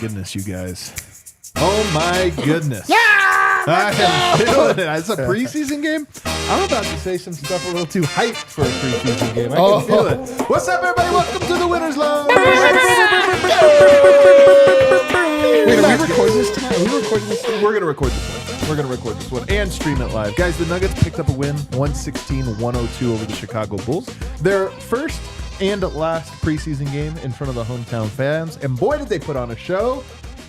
goodness, you guys. Oh my goodness. Yeah! I am feeling it. It's a preseason game. I'm about to say some stuff a little too hyped for a preseason game. I can feel it. What's up, everybody? Welcome to the Winners Lounge. Wait, are we recording this tonight? Are we recording this tonight? We're going to record this one. We're going to record this one and stream it live. Guys, the Nuggets picked up a win, 116-102 over the Chicago Bulls. Their first and last preseason game in front of the hometown fans. And boy, did they put on a show,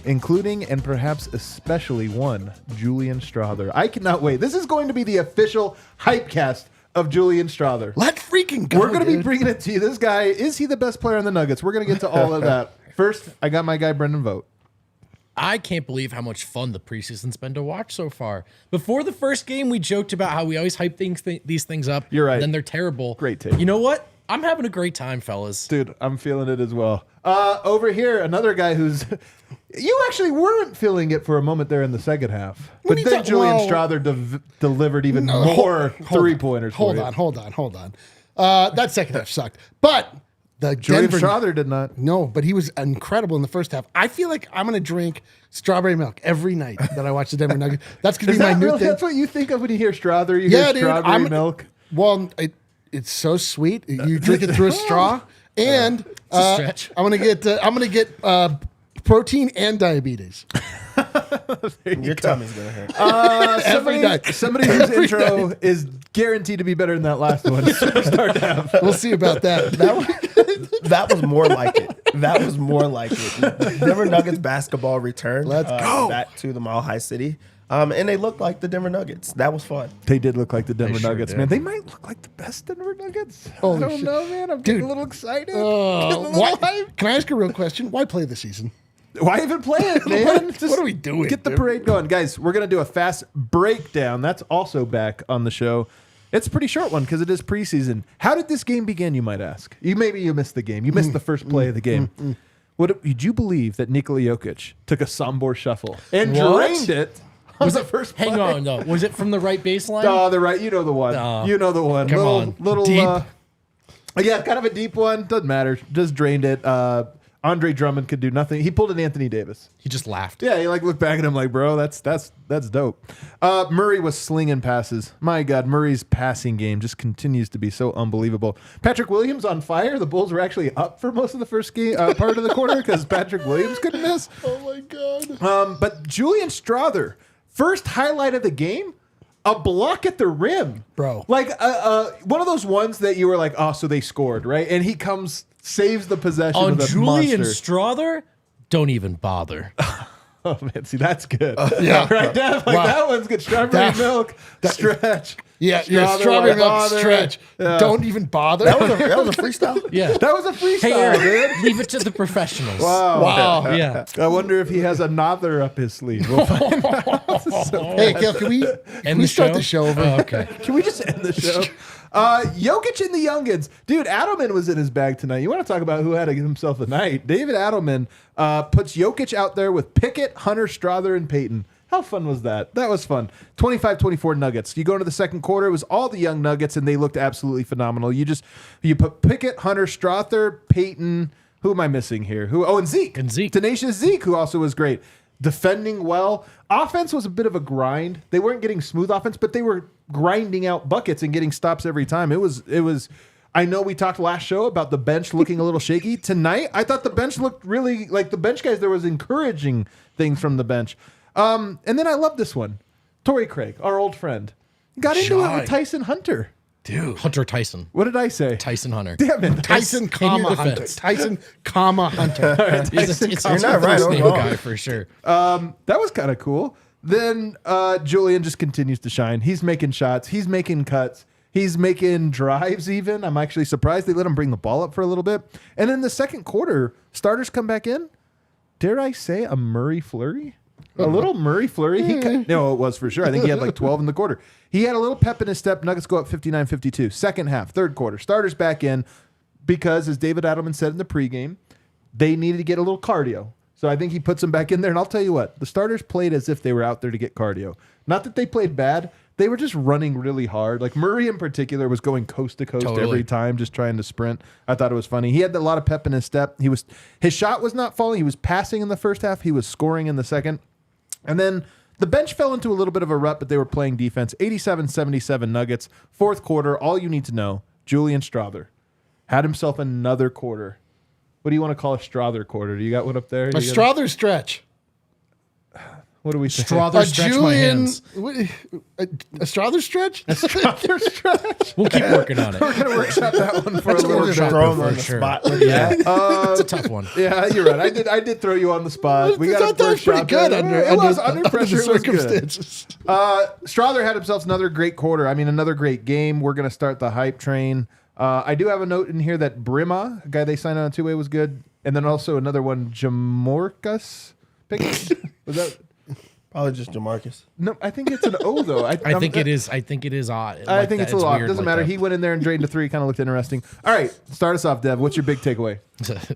including and perhaps especially one, Julian Strawther. I cannot wait. This is going to be the official hypecast of Julian Strawther. Let's freaking go. We're going to be bringing it to you. This guy, is he the best player on the Nuggets? We're going to get to all of that. First, I got my guy, Brendan Vogt. I can't believe how much fun the preseason's been to watch so far. Before the first game, we joked about how we always hype these things up. You're right. Then they're terrible. Great take. You know what? I'm having a great time, fellas. Dude, I'm feeling it as well. Over here, another guy who's... You actually weren't feeling it for a moment there in the second half. But then Julian Strawther delivered even more three-pointers. Hold on. That second half sucked. But... Julian Strawther did not. No, but he was incredible in the first half. I feel like I'm going to drink strawberry milk every night that I watch the Denver Nuggets. That's going to be my new thing. That's what you think of when you hear Strawther? You hear strawberry milk? Well, it's so sweet. You drink it through a straw. And I'm going to get protein and diabetes. Your tummy's going to hurt. Somebody whose intro is guaranteed to be better than that last one. Superstar Dev. We'll see about that. That was more like it. Denver Nuggets basketball return. Let's go. Back to the ALLCITY. And they looked like the Denver Nuggets. That was fun. They did look like the Denver Nuggets, did. man. They might look like the best Denver Nuggets. Holy I don't shit. know, man. I'm getting a little excited. Can I ask a real question? Why play the season? Why even play it, man? What are we doing? Get the parade going. Guys, we're going to do a fast breakdown. That's also back on the show. It's a pretty short one because it is preseason. How did this game begin, you might ask? Maybe you missed the game. You missed the first play of the game. Did you believe that Nikola Jokic took a Sombor shuffle and drained it on the first play? Hang on, though. Was it from the right baseline? Oh, the right. You know the one. You know the one. Come on. Little Deep. Yeah, kind of a deep one. Doesn't matter. Just drained it. Andre Drummond could do nothing. He pulled an Anthony Davis. He just laughed. Yeah, he looked back at him like, bro, that's dope. Murray was slinging passes. My God, Murray's passing game just continues to be so unbelievable. Patrick Williams on fire. The Bulls were actually up for most of the first game, part of the quarter because Patrick Williams couldn't miss. Oh my God. But Julian Strawther, first highlight of the game, a block at the rim, bro. Like one of those ones that you were like, oh, so they scored, right? And he saves the possession On with a Julian monster. Strawther, don't even bother. Oh man, see that's good. Yeah, right. That one's good. Strawberry milk stretch. Yeah, strawberry milk stretch. Yeah. Don't even bother. That was a freestyle. Yeah, that was a freestyle. Hey, Eric, dude. leave it to the professionals. Wow. Yeah. I wonder if he has another up his sleeve. We'll find out. Hey, Kel, can we start the show over? Okay. Can we just end the show? Jokic and the youngins. Dude, Adelman was in his bag tonight. You want to talk about who had himself a night? David Adelman puts Jokic out there with Pickett, Hunter, Strawther, and Payton. How fun was that? That was fun. 25-24 Nuggets. You go into the second quarter, it was all the young Nuggets, and they looked absolutely phenomenal. You put Pickett, Hunter, Strawther, Payton. Who am I missing here? And Zeke. Tenacious Zeke, who also was great. Defending well. Offense was a bit of a grind. They weren't getting smooth offense, but they were grinding out buckets and getting stops every time. It was. I know we talked last show about the bench looking a little shaky. Tonight, I thought the bench looked really like the bench guys. There was encouraging things from the bench. And then I love this one. Torrey Craig, our old friend, got into it with Tyson Hunter. Dude. Hunter Tyson. What did I say? Tyson Hunter. Damn it. Tyson, Hunter. Tyson, Hunter. Right, It's You're not right. name guy for sure. That was kind of cool. Then Julian just continues to shine. He's making shots. He's making cuts. He's making drives even. I'm actually surprised they let him bring the ball up for a little bit. And in the second quarter, starters come back in. Dare I say a Murray flurry? A little Murray flurry. No, it was for sure. I think he had like 12 in the quarter. He had a little pep in his step. Nuggets go up 59-52. Second half, third quarter. Starters back in because, as David Adelman said in the pregame, they needed to get a little cardio. So I think he puts them back in there. And I'll tell you what, the starters played as if they were out there to get cardio. Not that they played bad. they were just running really hard. Like Murray in particular was going coast to coast every time, just trying to sprint. I thought it was funny. He had a lot of pep in his step. His shot was not falling. He was passing in the first half. He was scoring in the second. And then the bench fell into a little bit of a rut, but they were playing defense. 87-77 Nuggets. Fourth quarter, all you need to know, Julian Strawther had himself another quarter. What do you want to call a Strawther quarter? Do you got one up there? A Strawther stretch. What do we say? Strawther stretch my hands. A Strawther stretch? A Strawther stretch? We'll keep working on it. We're going to workshop that one for a That's little a bit. workshop Throw him for on the sure. spot with that. It's a tough one. Yeah, you're right. I did throw you on the spot. We got that was pretty good under pressure. the It was good. circumstances. Strawther had himself another great quarter. I mean, another great game. We're going to start the hype train. I do have a note in here that Brima, a guy they signed on a two-way, was good. And then also another one, Jamorcus. Was that? Probably just Jamarcus. No, I think it's an O, though. I think it is odd. I think it's a little odd. weird Doesn't like matter. that. He went in there and drained a three. Kind of looked interesting. All right, start us off, Dev. What's your big takeaway?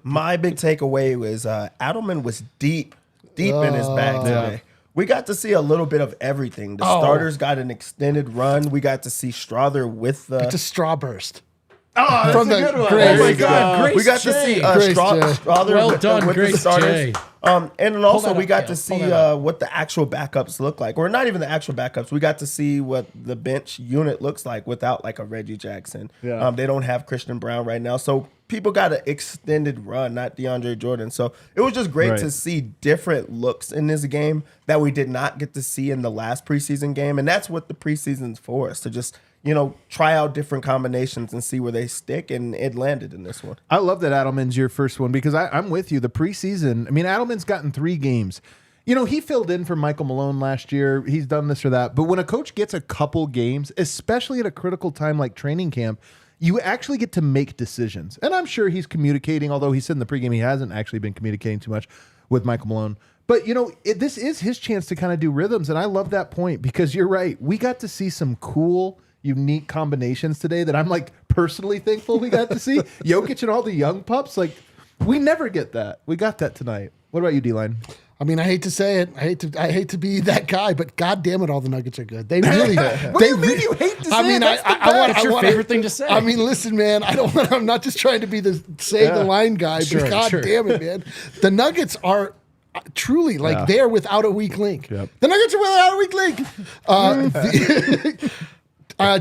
My big takeaway was Adelman was deep in his bag today. We got to see a little bit of everything. The starters got an extended run. We got to see Strawther with the... It's a straw burst. Oh, that's From a the good one. Grace. Oh, my God. God. Grace we got to J. see Grace Strawther Well with, done, with the Grace starters. J. And then also that we up, got yeah. to Pull see that up. what the actual backups look like. Or not even the actual backups. We got to see what the bench unit looks like without like a Reggie Jackson. Yeah. They don't have Christian Brown right now. So people got an extended run, not DeAndre Jordan. So it was just great Right. to see different looks in this game that we did not get to see in the last preseason game. And that's what the preseason's for, is to just, try out different combinations and see where they stick. And it landed in this one. I love that Adelman's your first one because I'm with you. The preseason, I mean, Adelman's gotten 3 games. He filled in for Michael Malone last year. He's done this or that. But when a coach gets a couple games, especially at a critical time like training camp, you actually get to make decisions. And I'm sure he's communicating, although he said in the pregame he hasn't actually been communicating too much with Michael Malone. But, this is his chance to kind of do rhythms. And I love that point because you're right. We got to see some cool, unique combinations today that I'm like personally thankful we got to see. Jokic and all the young pups, like we never get that. We got that tonight. What about you, D-Line? I mean, I hate to say it. I hate to be that guy, but God damn it, all the Nuggets are good. They really. What do you mean you hate to say I mean, it? That's your favorite thing to say. I mean, listen, man. I'm not just trying to be the save the line guy, Sure, but God sure. damn it, man. The Nuggets are truly like they're without a weak link. Yep. The Nuggets are without a weak link.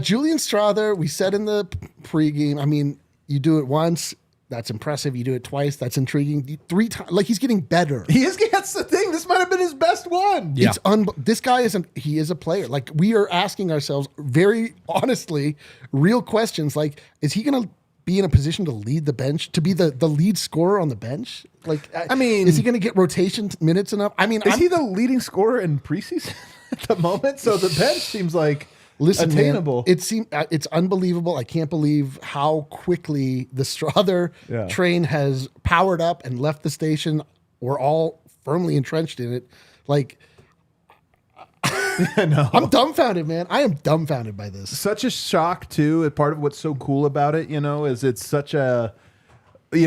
Julian Strawther, we said in the pregame. I mean, you do it once. That's impressive. You do it twice. That's intriguing. 3 times, like he's getting better. That's the thing. This might have been his best one. Yeah. This guy he is a player. Like we are asking ourselves very honestly, real questions. Like, is he going to be in a position to lead the bench, to be the lead scorer on the bench? Like, I mean, is he going to get rotation minutes enough? I mean, is he the leading scorer in preseason at the moment? So the bench seems like attainable. Man, it's unbelievable. I can't believe how quickly the Strawther train has powered up and left the station. We're all firmly entrenched in it. Like, I'm dumbfounded, man. I am dumbfounded by this. Such a shock too. Part of what's so cool about it, is it's such a, we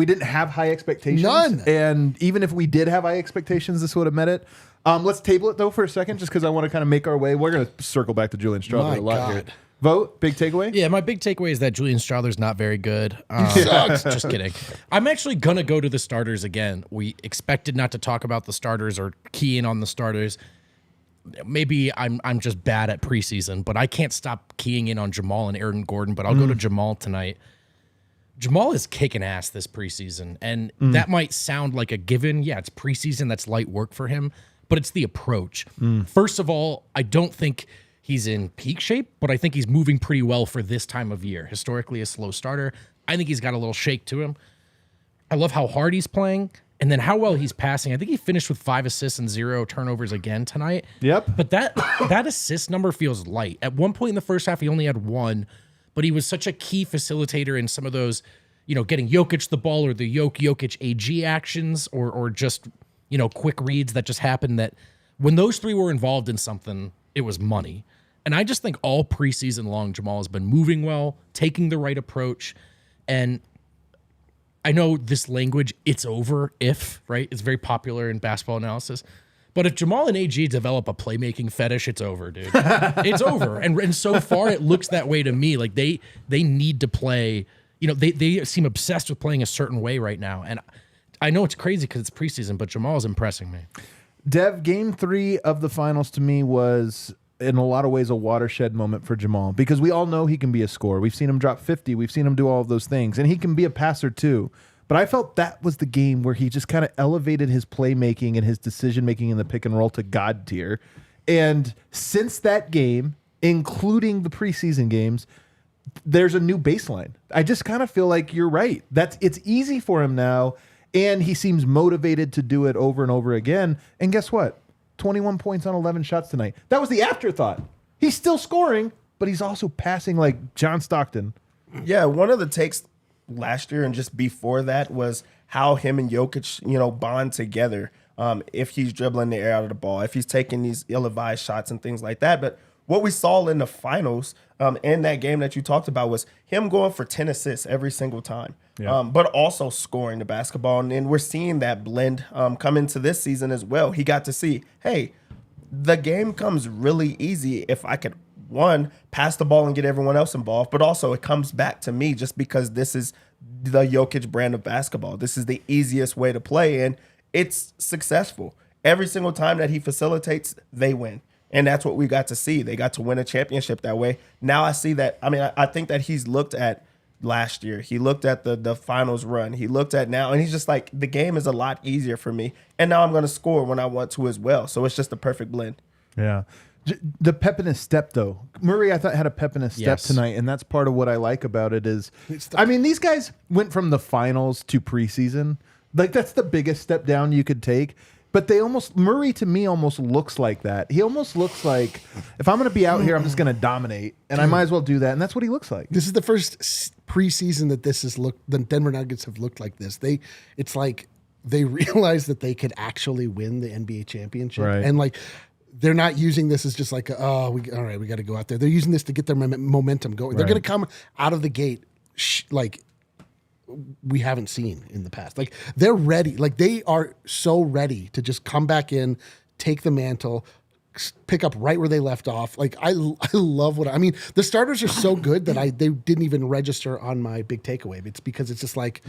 didn't have high expectations. None. And even if we did have high expectations, this would have met it. Let's table it though for a second, just because I want to kind of make our way. We're going to circle back to Julian Strawther My a lot here. God. Vote, big takeaway? Yeah, my big takeaway is that Julian Strawther's not very good. Just kidding. I'm actually going to go to the starters again. We expected not to talk about the starters or key in on the starters. Maybe I'm just bad at preseason, but I can't stop keying in on Jamal and Aaron Gordon, but I'll go to Jamal tonight. Jamal is kicking ass this preseason, and that might sound like a given. Yeah, it's preseason. That's light work for him, but it's the approach. First of all, I don't think he's in peak shape, but I think he's moving pretty well for this time of year. Historically a slow starter. I think he's got a little shake to him. I love how hard he's playing and then how well he's passing. I think he finished with 5 assists and 0 turnovers again tonight. Yep. But that assist number feels light. At one point in the first half, he only had 1, but he was such a key facilitator in some of those, getting Jokic the ball or the Jokic AG actions or just, quick reads that just happened, that when those 3 were involved in something, it was money. And I just think all preseason long, Jamal has been moving well, taking the right approach. And I know this language, it's over if, right? It's very popular in basketball analysis. But if Jamal and AG develop a playmaking fetish, it's over, dude. It's over. And so far, it looks that way to me. Like they need to play. You know, they seem obsessed with playing a certain way right now. And I know it's crazy because it's preseason, but Jamal is impressing me. Dev, game 3 of the finals to me was, in a lot of ways, a watershed moment for Jamal, because we all know he can be a scorer. We've seen him drop 50. We've seen him do all of those things, and he can be a passer too. But I felt that was the game where he just kind of elevated his playmaking and his decision-making in the pick and roll to God tier. And since that game, including the preseason games, there's a new baseline. I just kind of feel like you're right. It's easy for him now, and he seems motivated to do it over and over again. And guess what? 21 points on 11 shots tonight. That was the afterthought. He's still scoring, but he's also passing like John Stockton. Yeah, one of the takes last year and just before that was how him and Jokic, bond together. If he's dribbling the air out of the ball, if he's taking these ill-advised shots and things like that. But what we saw in the finals, in that game that you talked about, was him going for 10 assists every single time, but also scoring the basketball. And we're seeing that blend come into this season as well. He got to see, hey, the game comes really easy if I could, one, pass the ball and get everyone else involved, but also it comes back to me just because this is the Jokic brand of basketball. This is the easiest way to play, and it's successful. Every single time that he facilitates, they win. And that's what we got to see. They got to win a championship that way. Now I see that. I mean, I think that he's looked at last year. He looked at the finals run. He looked at now, and he's just like, the game is a lot easier for me. And now I'm going to score when I want to as well. So it's just a perfect blend. Yeah. The pep in his step, though. Murray, I thought, had a pep in his step tonight, and that's part of what I like about it is, I mean, these guys went from the finals to preseason. Like, that's the biggest step down you could take. But Murray to me almost looks like that. He almost looks like, if I'm going to be out here, I'm just going to dominate, and I might as well do that. And that's what he looks like. This is the first preseason that the Denver Nuggets have looked like this. It's like they realized that they could actually win the NBA championship, right. And like, they're not using this as just like, all right, we got to go out there. They're using this to get their momentum going. Right. They're going to come out of the gate like we haven't seen in the past. Like, they're ready. Like, they are so ready to just come back in, take the mantle, pick up right where they left off. Like, I love I mean, the starters are so good that they didn't even register on my big takeaway. It's because it's just like,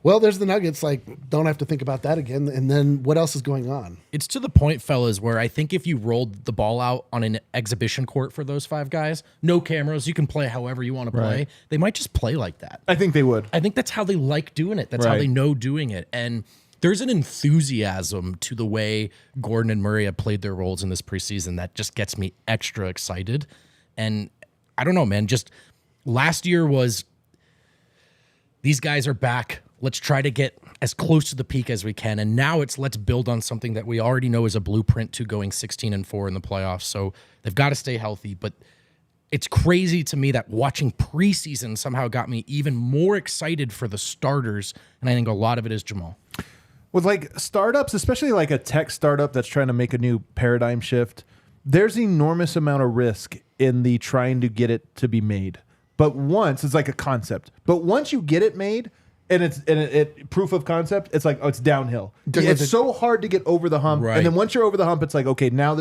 well, there's the Nuggets. Like, don't have to think about that again. And then what else is going on? It's to the point, fellas, where I think if you rolled the ball out on an exhibition court for those 5 guys, no cameras, you can play however you want to play. Right. They might just play like that. I think they would. I think that's how they like doing it. That's how they know doing it. And there's an enthusiasm to the way Gordon and Murray have played their roles in this preseason that just gets me extra excited. And I don't know, man, just last year was, these guys are back. Let's try to get as close to the peak as we can. And now it's let's build on something that we already know is a blueprint to going 16-4 in the playoffs. So they've got to stay healthy. But it's crazy to me that watching preseason somehow got me even more excited for the starters. And I think a lot of it is Jamal. With like startups, especially like a tech startup that's trying to make a new paradigm shift, there's enormous amount of risk in the trying to get it to be made. But once, it's like a concept. But once you get it made, and it's proof of concept, it's like, it's downhill. It's so hard to get over the hump. Right. And then once you're over the hump, it's like, okay, now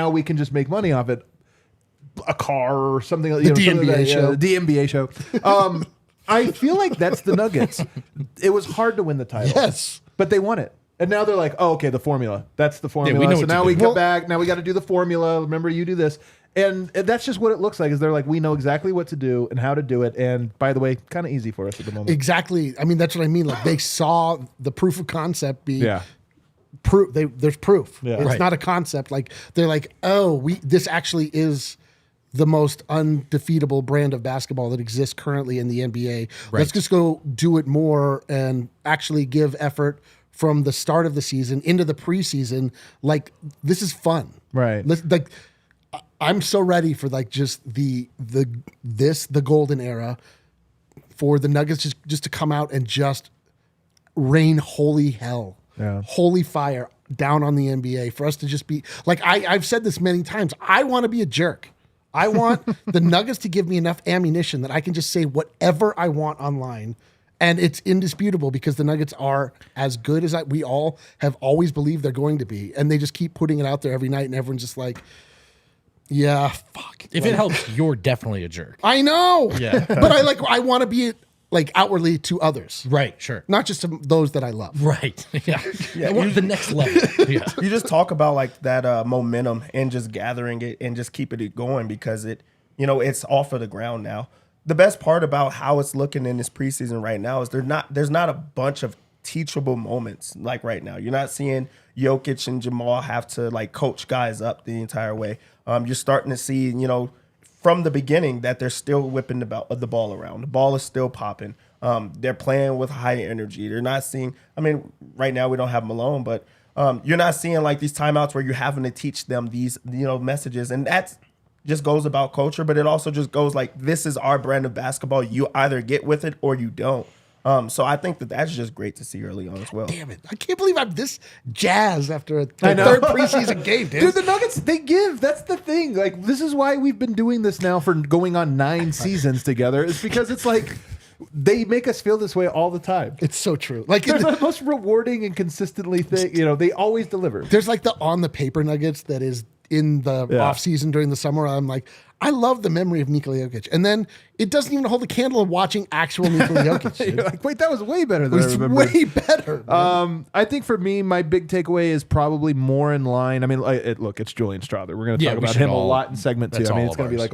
we can just make money off it. A car or something. The DNVR show. The DNVR show. I feel like that's the Nuggets. It was hard to win the title. Yes. But they won it. And now they're like, oh, okay, the formula. That's the formula. we know so what to now do. we come back. Now we got to do the formula. Remember, you do this. And that's just what it looks like, is they're like, we know exactly what to do and how to do it. And by the way, kind of easy for us at the moment. Exactly. I mean, that's what I mean. Like, they saw the proof of concept be proof. There's proof. Yeah. It's Right. not a concept. Like, they're like, this actually is the most undefeatable brand of basketball that exists currently in the NBA. Let's just go do it more and actually give effort from the start of the season into the preseason. Like, this is fun. Right. I'm so ready for like just the golden era, for the Nuggets just to come out and just rain holy hell, holy fire down on the NBA, for us to just be like, I've said this many times, I want to be a jerk. I want the Nuggets to give me enough ammunition that I can just say whatever I want online And it's indisputable because the Nuggets are as good as we all have always believed they're going to be. And they just keep putting it out there every night, and everyone's just like, yeah, fuck. If it helps, you're definitely a jerk. I know. Yeah. But I want to be outwardly to others. Right, sure. Not just to those that I love. Right. Yeah. I want the next level. Yeah. You just talk about like that momentum and just gathering it and just keeping it going because it's off of the ground now. The best part about how it's looking in this preseason right now is there's not a bunch of teachable moments like right now. You're not seeing Jokic and Jamal have to like coach guys up the entire way. You're starting to see, from the beginning that they're still whipping the ball around. The ball is still popping. They're playing with high energy. They're not seeing, right now we don't have Malone, but you're not seeing like these timeouts where you're having to teach them these, messages. And that's just goes about culture, but it also just goes like, this is our brand of basketball. You either get with it or you don't. So I think that's just great to see early on as well. Damn it. I can't believe I'm this jazzed after a third preseason game, dude. Dude, the Nuggets, they give. That's the thing. Like, this is why we've been doing this now for going on 9 seasons together. It's because it's like they make us feel this way all the time. It's so true. Like, they're the most rewarding and consistently thing. They always deliver. There's like the on the paper Nuggets that is in the off season during the summer. I'm like, I love the memory of Nikola Jokic. And then it doesn't even hold a candle of watching actual Nikola Jokic. You're like, wait, that was way better than I remember. Way better. I think for me, my big takeaway is probably more in line. Look, it's Julian Strawther. We're going to talk about him a lot in segment 2. It's going to be like,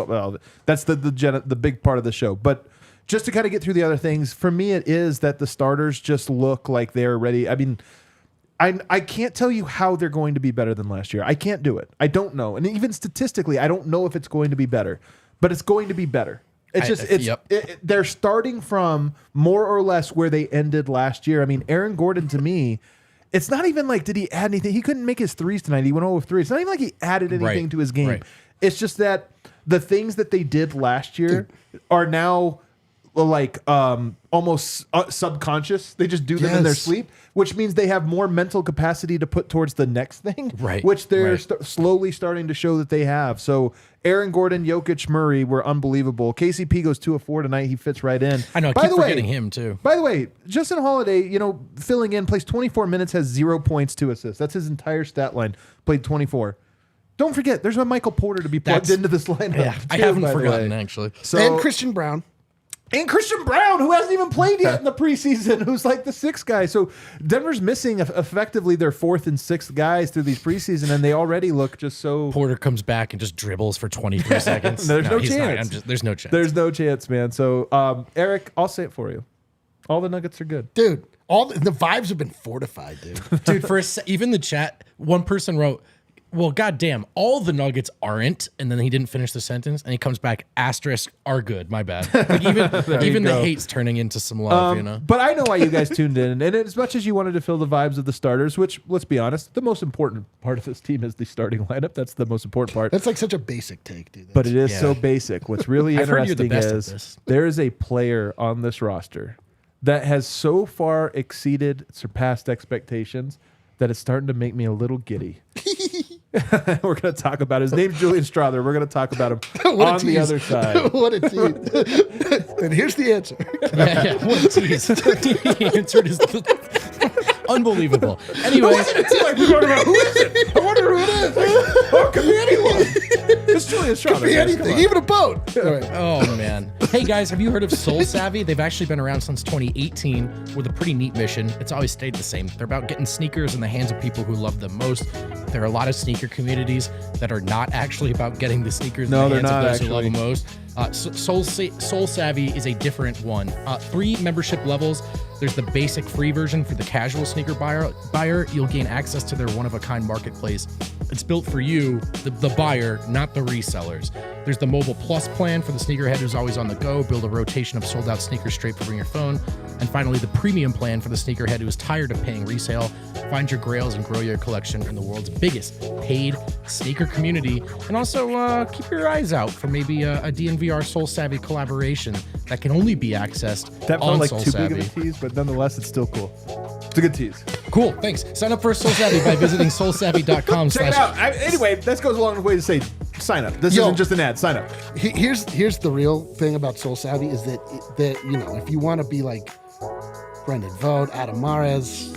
that's the big part of the show. But just to kind of get through the other things, for me, it is that the starters just look like they're ready. I can't tell you how they're going to be better than last year. I can't do it. I don't know. And even statistically, I don't know if it's going to be better, but it's going to be better. They're starting from more or less where they ended last year. Aaron Gordon, to me, it's not even like, did he add anything? He couldn't make his threes tonight. He went 0 of 3. It's not even like he added anything to his game. Right. It's just that the things that they did last year are now like almost subconscious. They just do them in their sleep, which means they have more mental capacity to put towards the next thing, which they're slowly starting to show that they have. So Aaron Gordon, Jokic, Murray were unbelievable. KCP goes 2 of 4 tonight. He fits right in. I know. I keep forgetting him too. By the way, Justin Holiday, filling in, plays 24 minutes, has 0 points, 2 assists. That's his entire stat line. Played 24. Don't forget, there's a Michael Porter to be plugged into this lineup. Yeah, I haven't forgotten actually. And Christian Brown. And Christian Brown, who hasn't even played yet in the preseason, who's like the 6th guy. So Denver's missing effectively their 4th and 6th guys through these preseason, and they already look just so... Porter comes back and just dribbles for 23 seconds. There's no chance. There's no chance. There's no chance, man. So, Eric, I'll say it for you. All the Nuggets are good. Dude, all the vibes have been fortified, dude. Dude, even the chat, one person wrote, well, goddamn, all the Nuggets aren't, and then he didn't finish the sentence, and he comes back, asterisk, are good, my bad. Like even the hate's turning into some love, But I know why you guys tuned in, and as much as you wanted to feel the vibes of the starters, which, let's be honest, the most important part of this team is the starting lineup. That's the most important part. That's like such a basic take, dude. But it is so basic. What's really interesting is there is a player on this roster that has so far surpassed expectations that it's starting to make me a little giddy. We're going to talk about his name's Julian Strawther. We're going to talk about him on the other side. What a tease. And here's the answer. What a tease. The answer is unbelievable. Anyway. Who is it? I wonder who it is. Oh, it could be anyone. It's Julian Strawther. Could be anything, even a boat. Right. Oh, man. Hey, guys, have you heard of Soul Savvy? They've actually been around since 2018 with a pretty neat mission. It's always stayed the same. They're about getting sneakers in the hands of people who love them most. There are a lot of sneaker communities that are not actually about getting the sneakers in the hands of those who love them most. Soul Savvy is a different one. 3 membership levels. There's the basic free version for the casual sneaker buyer. You'll gain access to their one-of-a-kind marketplace. It's built for you, the buyer, not the resellers. There's the Mobile Plus plan for the sneakerhead who's always on the go. Build a rotation of sold-out sneakers straight from your phone. And finally, the Premium plan for the sneakerhead who is tired of paying resale. Find your grails and grow your collection in the world's biggest paid sneaker community. And also keep your eyes out for maybe a DNVR Soul Savvy collaboration that can only be accessed that on like Soul too Savvy. Big of a tease, but nonetheless, it's still cool. It's a good tease. Cool, thanks. Sign up for Soul Savvy by visiting soulsavvy.com. Check it out. Anyway, that goes a long way to say sign up. This isn't just an ad. Sign up. Here's the real thing about Soul Savvy is that if you want to be like Brendan Vogt, Adam Mares.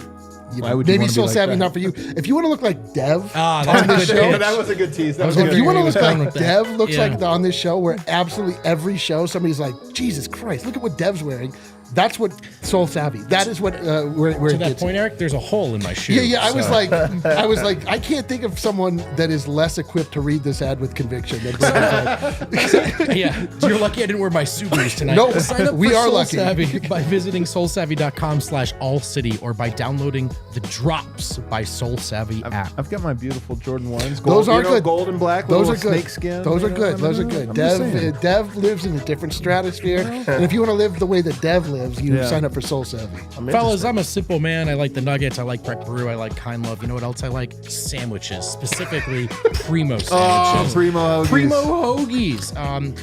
Why would you maybe wanna be Soul like Savvy that? not for you. If you want to look like Dev that's on a this good show, pitch. That was a good tease. That was if you want to look Done like with that. Dev looks Yeah. like on this show, where absolutely every show somebody's like, Jesus Christ, look at what Dev's wearing. That's what Soul Savvy. That is what where To it that gets. point, Eric, there's a hole in my shoe. Yeah, I was so- like, I can't think of someone that is less equipped to read this ad with conviction than Brendan Vogt. Yeah, you're lucky I didn't wear my Subarus tonight. No, Sign up we for are Soul lucky. Savvy by visiting soulsavvy.com/allcity or by downloading the Drops by Soul Savvy app. I've got my beautiful Jordan 1s. Those are good. Gold and black. Those little are good. Snake skin. Those are you know, good. I Those are mean, good. I'm just saying. Dev lives in a different stratosphere, and if you want to live the way that Dev lives, you Yeah. sign up for Soul Savvy. Fellas, I'm a simple man. I like the Nuggets. I like Breck Brew. I like Kind Love. You know what else I like? Sandwiches, specifically Primo Oh, sandwiches. Primo hoagies. Primo hoagies.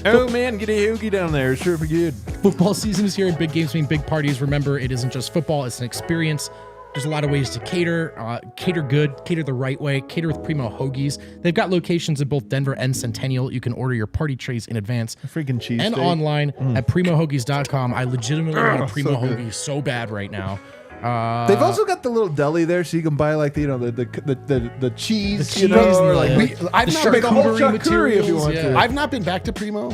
Oh man, get a hoagie down there. Sure for good. Football season is here, and big games mean big parties. Remember, it isn't just football; it's an experience. There's a lot of ways to cater good, cater the right way, cater with Primo Hoagies. They've got locations in both Denver and Centennial. You can order your party trays in advance. Freaking cheese and steak. online at primohoagies.com. I legitimately want a Primo Hoagie so bad right now. They've also got the little deli there, so you can buy like the cheese, The you know, cheese, or like I've the not make a whole charcuterie charcuterie if you materials, want yeah. to. I've not been back to Primo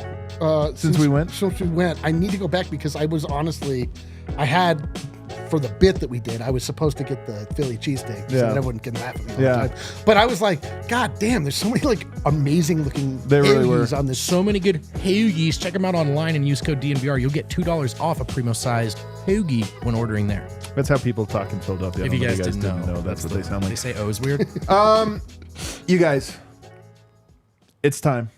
Since we went? Since we went, I need to go back because I was honestly, I had for the bit that we did, I was supposed to get the Philly cheesesteak so Yeah. that everyone can laugh at me all Yeah. the time. But I was like, God damn, there's so many like amazing looking They really were. hoagies on this. So many good hoagies. Check them out online and use code DNVR. You'll get $2 off a Primo-sized hoagie when ordering there. That's how people talk in Philadelphia. I If don't you know guys if didn't know, that's what they sound They like. say O's weird. You guys, it's time.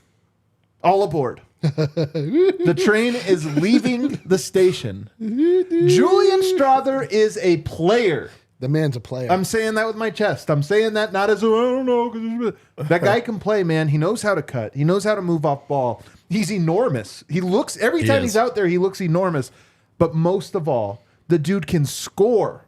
All aboard. The train is leaving the station. Julian Strawther is a player. The man's a player. I'm saying that with my chest. I'm saying that not as, oh, I don't know. 'Cause that guy can play, man. He knows how to cut. He knows how to move off ball. He's enormous. He looks, every time he's out there, he looks enormous. But most of all, the dude can score.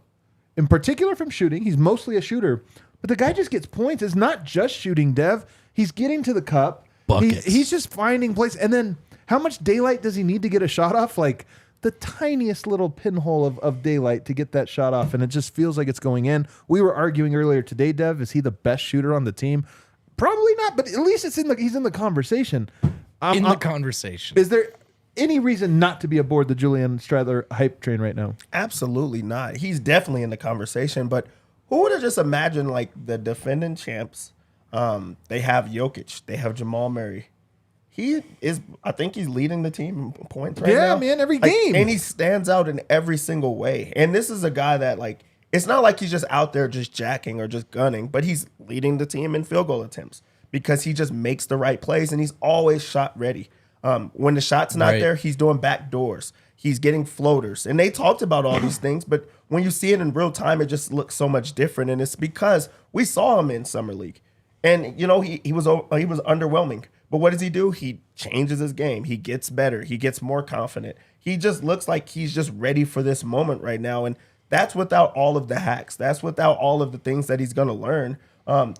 In particular from shooting. He's mostly a shooter. But the guy just gets points. It's not just shooting, Dev. He's getting to the cup. Buckets. He's just finding plays. And then how much daylight does he need to get a shot off? Like the tiniest little pinhole of daylight to get that shot off. And it just feels like it's going in. We were arguing earlier today, Dev. Is he the best shooter on the team? Probably not, but at least he's in the conversation. In the conversation. Is there any reason not to be aboard the Julian Strawther hype train right now? Absolutely not. He's definitely in the conversation, but who would have just imagined like the defending champs? They have Jokic, they have Jamal Murray. I think he's leading the team in points right now. Yeah, man, every Like, game. and he stands out in every single way. And this is a guy that like, it's not like he's just out there just jacking or just gunning, but he's leading the team in field goal attempts because he just makes the right plays and he's always shot ready. When the shot's not Right. there, he's doing back doors. He's getting floaters. And they talked about all these things, but when you see it in real time, it just looks so much different. And it's because we saw him in Summer League. And, you know, he was underwhelming. But what does he do? He changes his game. He gets better. He gets more confident. He just looks like he's just ready for this moment right now. And that's without all of the hacks. That's without all of the things that he's going to learn.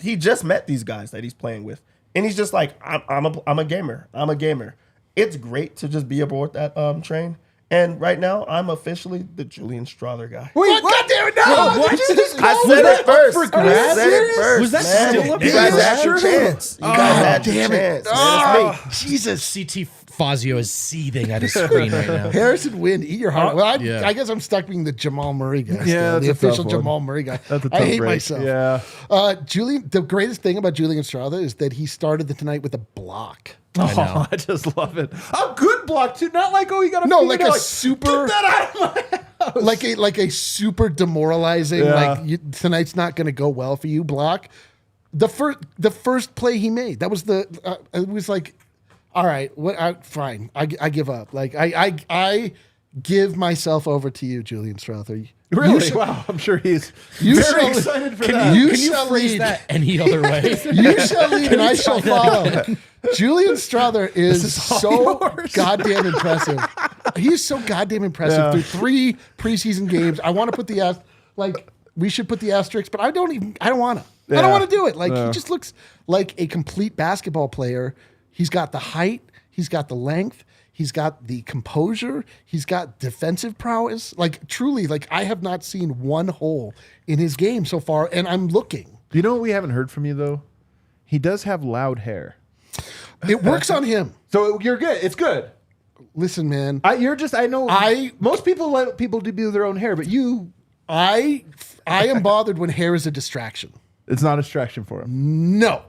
He just met these guys that he's playing with. And he's just like, I'm a gamer. I'm a gamer. It's great to just be aboard that train. And right now, I'm officially the Julian Strawther guy. Wait, what? God damn it, no! What? Did you just I go said with it first. for I grabs? said it first. Was that man. still up You there? guys had your Sure. chance. You guys had your damn it. chance. Man, it's me. Jesus. CT Fazio is seething at his screen right now. Harrison Wind, eat your heart. Well, Yeah. I guess I'm stuck being the Jamal Murray guy. Yeah, still, that's the a official tough one. Jamal Murray guy. That's a I tough hate break. myself. Yeah. Julian, the greatest thing about Julian Strawther is that he started the tonight with a block. Oh, I just love it. A good block too, not like he got a No, fingernail, like a super- Get that out of my house. like a super demoralizing, Yeah. tonight's not going to go well for you block. The first play he made, that was it was like, all right, fine, I give up. Like I give myself over to you, Julian Strawther. Really? You shall- Wow, I'm sure he's You very shall- excited for can that. you Can you shall phrase lead. that any other way? You shall lead and I shall follow. Julian Strawther is so yours. goddamn impressive. He's so goddamn impressive Yeah. through 3 preseason games. I want to put the we should put the asterisk, but I don't want to. I Yeah. don't want to do it. Like Yeah. he just looks like a complete basketball player. He's got the height, he's got the length, He's got the composure. He's got defensive prowess. Like, truly, like, I have not seen one hole in his game so far, and I'm looking. You know what we haven't heard from you, though? He does have loud hair. It works on him. So you're good. It's good. Listen, man. Most people let people do their own hair, but you... I am bothered when hair is a distraction. It's not a distraction for him. No.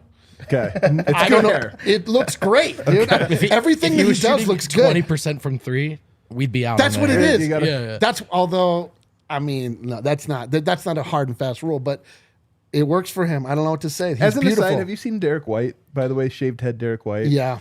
Okay. It's I good don't know. hair. It looks great, dude. Everything that he does looks good. 20% from 3, we'd be out. That's on what that. it is. Yeah. That's although, I mean, no, that's not a hard and fast rule, but it works for him. I don't know what to say. He's As an beautiful. aside, have you seen Derek White? By the way, shaved head Derek White. Yeah.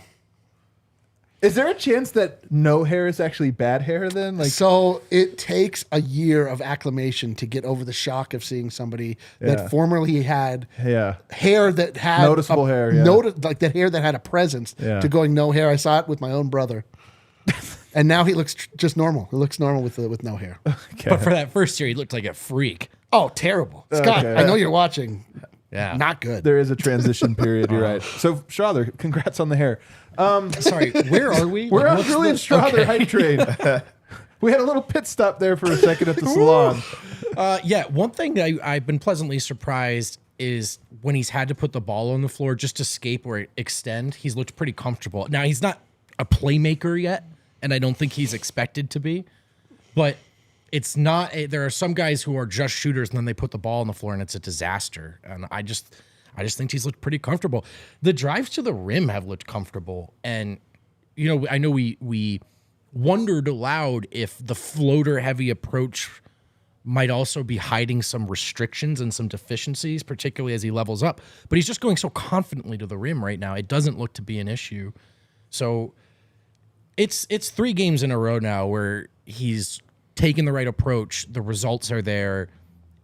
Is there a chance that no hair is actually bad hair then? Like, So it takes a year of acclimation to get over the shock of seeing somebody Yeah. that formerly had yeah. hair that had Noticeable hair, yeah. like that hair that had a presence Yeah. to going no hair. I saw it with my own brother. And now he looks just normal. He looks normal with no hair. Okay. But for that first year, he looked like a freak. Oh, terrible. Scott, Okay. I know you're watching. Yeah. Not good. There is a transition period. You're right. So, Strawther, congrats on the hair. Sorry, where are we? We're Like, on what's Julian the- Strawther hype train. We had a little pit stop there for a second at the salon. Yeah, one thing I've been pleasantly surprised is when he's had to put the ball on the floor just to escape or extend, he's looked pretty comfortable. Now, he's not a playmaker yet, and I don't think he's expected to be, but it's not. There are some guys who are just shooters, and then they put the ball on the floor, and it's a disaster. And I just think he's looked pretty comfortable. The drives to the rim have looked comfortable, and I know we wondered aloud if the floater-heavy approach might also be hiding some restrictions and some deficiencies, particularly as he levels up. But he's just going so confidently to the rim right now. It doesn't look to be an issue. So it's 3 games in a row now where he's taken the right approach. The results are there.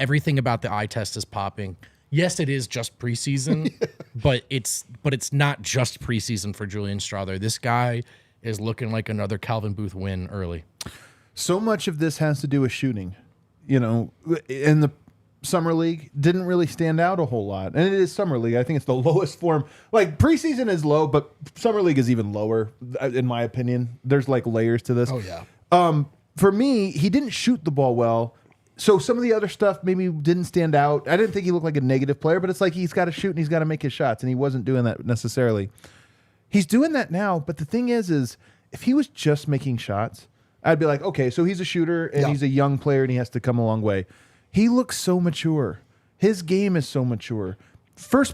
Everything about the eye test is popping. Yes, it is just preseason, but it's not just preseason for Julian Strawther. This guy is looking like another Calvin Booth win early. So much of this has to do with shooting. In the summer league, didn't really stand out a whole lot. And it is summer league. I think it's the lowest form. Like, preseason is low, but summer league is even lower, in my opinion. There's like layers to this. Oh, yeah. For me, he didn't shoot the ball well. So some of the other stuff maybe didn't stand out. I didn't think he looked like a negative player, but it's like he's got to shoot and he's got to make his shots, and he wasn't doing that necessarily. He's doing that now, but the thing is if he was just making shots, I'd be like, okay, so he's a shooter and he's a young player and he has to come a long way. He looks so mature. His game is so mature.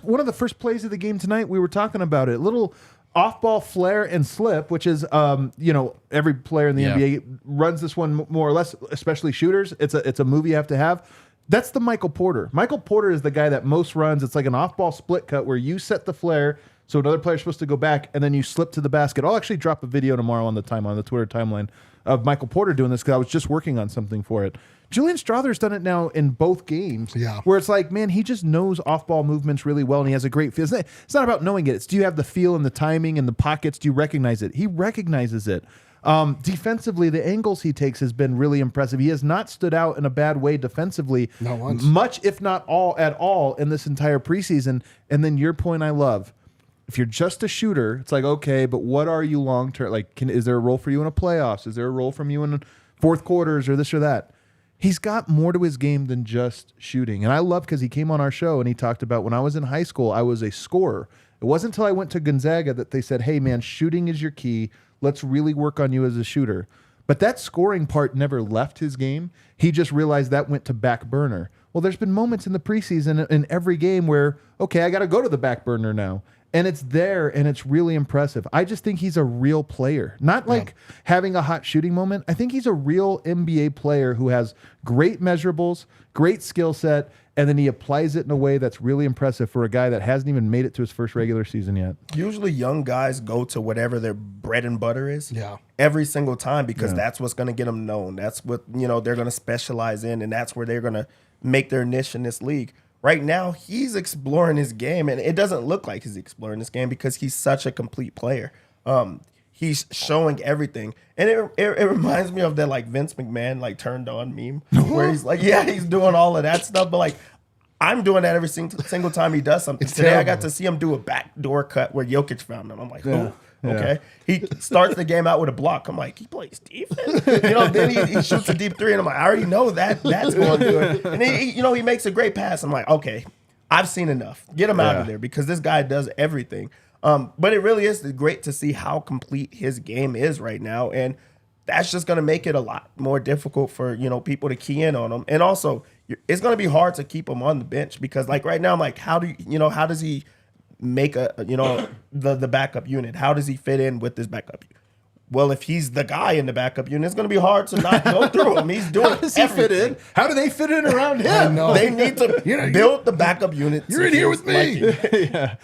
One of the first plays of the game tonight, we were talking about it. Little off-ball flare and slip, which is, every player in the NBA runs this one more or less, especially shooters. It's a move you have to have. That's the Michael Porter. Michael Porter is the guy that most runs. It's like an off-ball split cut where you set the flare, so another player's supposed to go back, and then you slip to the basket. I'll actually drop a video tomorrow on the Twitter timeline of Michael Porter doing this because I was just working on something for it. Julian Strawther's done it now in both games. Yeah. Where it's like, man, he just knows off-ball movements really well, and he has a great feel. It's not about knowing it. It's do you have the feel and the timing and the pockets? Do you recognize it? He recognizes it. Defensively, the angles he takes has been really impressive. He has not stood out in a bad way defensively. Not once. Much, if not all, at all in this entire preseason. And then your point I love. If you're just a shooter, it's like, okay, but what are you long term? Like, is there a role for you in a playoffs? Is there a role from you in fourth quarters or this or that? He's got more to his game than just shooting. And I love because he came on our show and he talked about when I was in high school, I was a scorer. It wasn't until I went to Gonzaga that they said, hey, man, shooting is your key. Let's really work on you as a shooter. But that scoring part never left his game. He just realized that went to back burner. Well, there's been moments in the preseason in every game where, okay, I got to go to the back burner now. And it's there, and it's really impressive. I just think he's a real player. Not like having a hot shooting moment. I think he's a real NBA player who has great measurables, great skill set, and then he applies it in a way that's really impressive for a guy that hasn't even made it to his first regular season yet. Usually young guys go to whatever their bread and butter is every single time because that's what's going to get them known. That's what they're going to specialize in, and that's where they're going to make their niche in this league. Right now, he's exploring his game, and it doesn't look like he's exploring this game because he's such a complete player. He's showing everything, and it reminds me of that like Vince McMahon turned on meme where he's like, he's doing all of that stuff, but like I'm doing that every single time he does something. Today I got to see him do a backdoor cut where Jokic found him. I'm like, oh, Okay. He starts the game out with a block. I'm like, he plays defense? Then he shoots a deep three, and I'm like, I already know that's going good. And he makes a great pass. I'm like, okay, I've seen enough. Get him out of there because this guy does everything. But it really is great to see how complete his game is right now. And that's just going to make it a lot more difficult for, people to key in on him. And also, it's going to be hard to keep him on the bench because, like, right now, I'm like, how does he make the backup unit? How does he fit in with this backup unit? Well, if he's the guy in the backup unit, it's going to be hard to not go through him. He's doing How does he fit in? How do they fit in around him? They need to build the backup unit. You're in here with me. Yeah.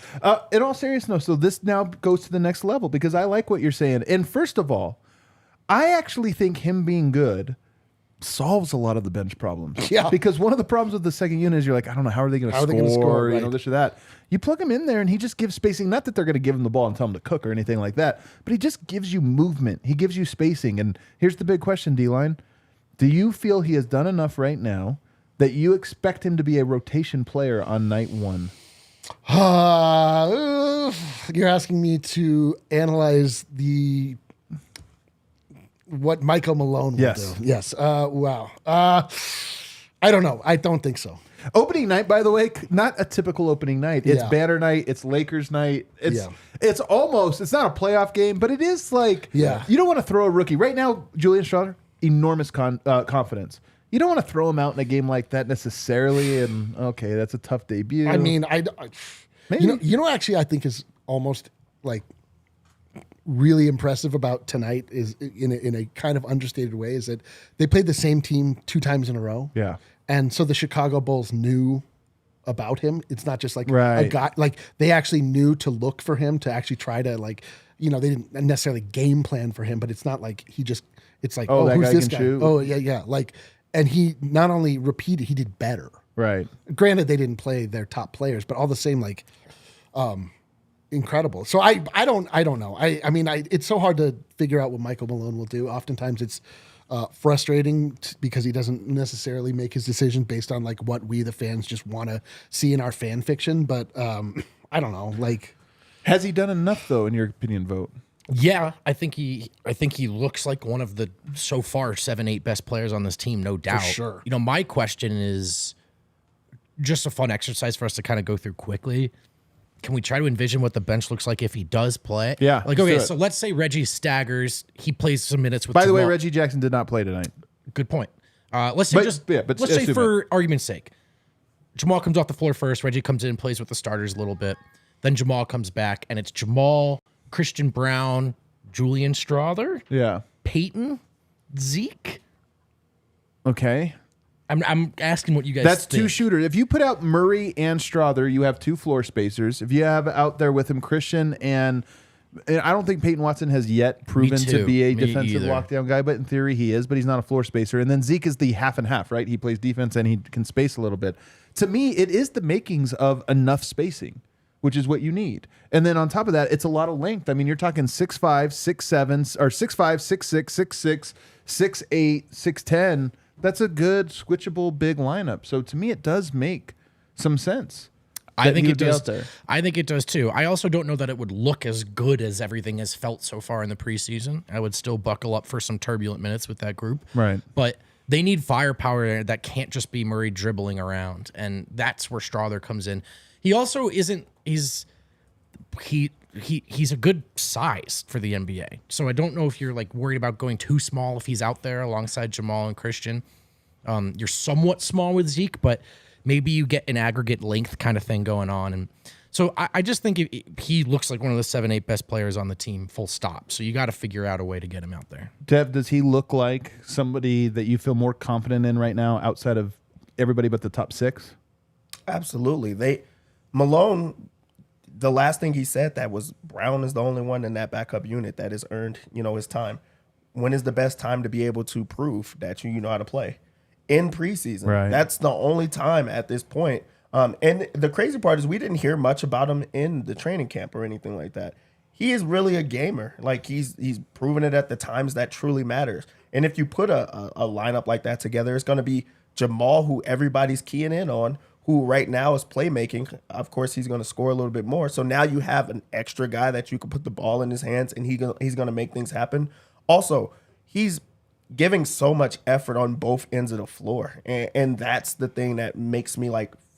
In all seriousness, so this now goes to the next level because I like what you're saying. And first of all, I actually think him being good solves a lot of the bench problems. Yeah. Because one of the problems with the second unit is you're like, I don't know, how are they going to score? Right. This or that. You plug him in there and he just gives spacing. Not that they're going to give him the ball and tell him to cook or anything like that, but he just gives you movement. He gives you spacing. And here's the big question, D-Line. Do you feel he has done enough right now that you expect him to be a rotation player on night one? You're asking me to analyze what Michael Malone will do. Yes. Wow. I don't know. I don't think so. Opening night, by the way, not a typical opening night. It's banner night. It's Lakers night. It's almost, it's not a playoff game, but it is like, you don't want to throw a rookie. Right now, Julian Strawther, enormous confidence. You don't want to throw him out in a game like that necessarily. And okay, that's a tough debut. I mean, actually, I think is almost like really impressive about tonight is in a kind of understated way is that they played the same team 2 times in a row. Yeah. And so the Chicago Bulls knew about him. It's not just like right. a guy, like they actually knew to look for him to actually try to they didn't necessarily game plan for him, but it's not like it's like, oh, who's this guy? Shoot. Oh yeah. Like, and he not only repeated, he did better. Right. Granted, they didn't play their top players, but all the same, incredible. So I don't know. I mean, it's so hard to figure out what Michael Malone will do. Oftentimes it's frustrating because he doesn't necessarily make his decision based on like what we the fans just want to see in our fan fiction. But I don't know. Like, has he done enough though, in your opinion, Vogt? Yeah, I think he looks like one of the so far 7-8 best players on this team, no doubt. For sure. My question is just a fun exercise for us to kind of go through quickly. Can we try to envision what the bench looks like if he does play? Yeah. Like, okay, so let's say Reggie staggers. He plays some minutes with By the Jamal. way, Reggie Jackson did not play tonight. Good point. Let's say let's say for argument's sake, Jamal comes off the floor first. Reggie comes in and plays with the starters a little bit. Then Jamal comes back, and it's Jamal, Christian Brown, Julian Strawther, Peyton, Zeke. Okay. I'm asking what you guys That's think. 2 shooters. If you put out Murray and Strawther, you have 2 floor spacers. If you have out there with him Christian and I don't think Peyton Watson has yet proven to be a defensive lockdown guy, but in theory he is, but he's not a floor spacer. And then Zeke is the half and half, right? He plays defense and he can space a little bit. To me, it is the makings of enough spacing, which is what you need. And then on top of that, it's a lot of length. I mean, you're talking 6'5", 6'7", or 6'5", 6'6", 6'6", 6'8", 6'10". That's a good switchable big lineup. So to me, it does make some sense. I think it does. I think it does too. I also don't know that it would look as good as everything has felt so far in the preseason. I would still buckle up for some turbulent minutes with that group. Right. But they need firepower that can't just be Murray dribbling around, and that's where Strawther comes in. He also isn't. He's a good size for the NBA. So I don't know if you're like worried about going too small if he's out there alongside Jamal and Christian. You're somewhat small with Zeke, but maybe you get an aggregate length kind of thing going on. And so I just think he looks like one of the 7-8 best players on the team, full stop. So you got to figure out a way to get him out there. Dev, does he look like somebody that you feel more confident in right now outside of everybody but the top 6? Absolutely. Malone, the last thing he said that was Brown is the only one in that backup unit that has earned, his time. When is the best time to be able to prove that you know how to play? In preseason. Right. That's the only time at this point. And the crazy part is we didn't hear much about him in the training camp or anything like that. He is really a gamer. Like he's proven it at the times that truly matters. And if you put a lineup like that together, it's going to be Jamal, who everybody's keying in on, who right now is playmaking. Of course, he's going to score a little bit more. So now you have an extra guy that you can put the ball in his hands, and he's going to make things happen. Also, he's giving so much effort on both ends of the floor, and that's the thing that makes me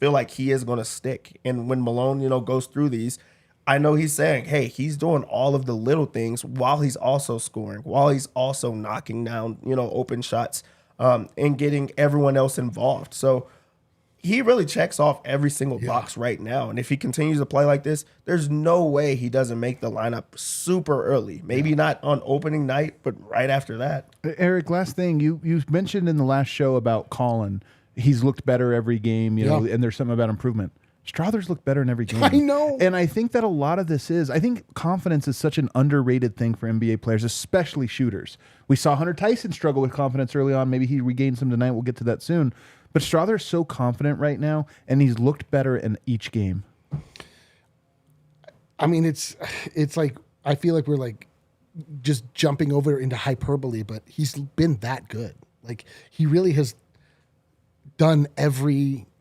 feel like he is going to stick. And when Malone, goes through these, I know he's saying, hey, he's doing all of the little things while he's also scoring, while he's also knocking down, open shots, and getting everyone else involved. So he really checks off every single box right now. And if he continues to play like this, there's no way he doesn't make the lineup super early. Maybe not on opening night, but right after that. Eric, last thing, you mentioned in the last show about Colin. He's looked better every game, and there's something about improvement. Strawther's looked better in every game. I know. And I think that a lot of this is, I think confidence is such an underrated thing for NBA players, especially shooters. We saw Hunter Tyson struggle with confidence early on. Maybe he regained some tonight. We'll get to that soon. But Strawther's so confident right now, and he's looked better in each game. I mean, it's like, I feel like we're like just jumping over into hyperbole, but he's been that good. Like, he really has done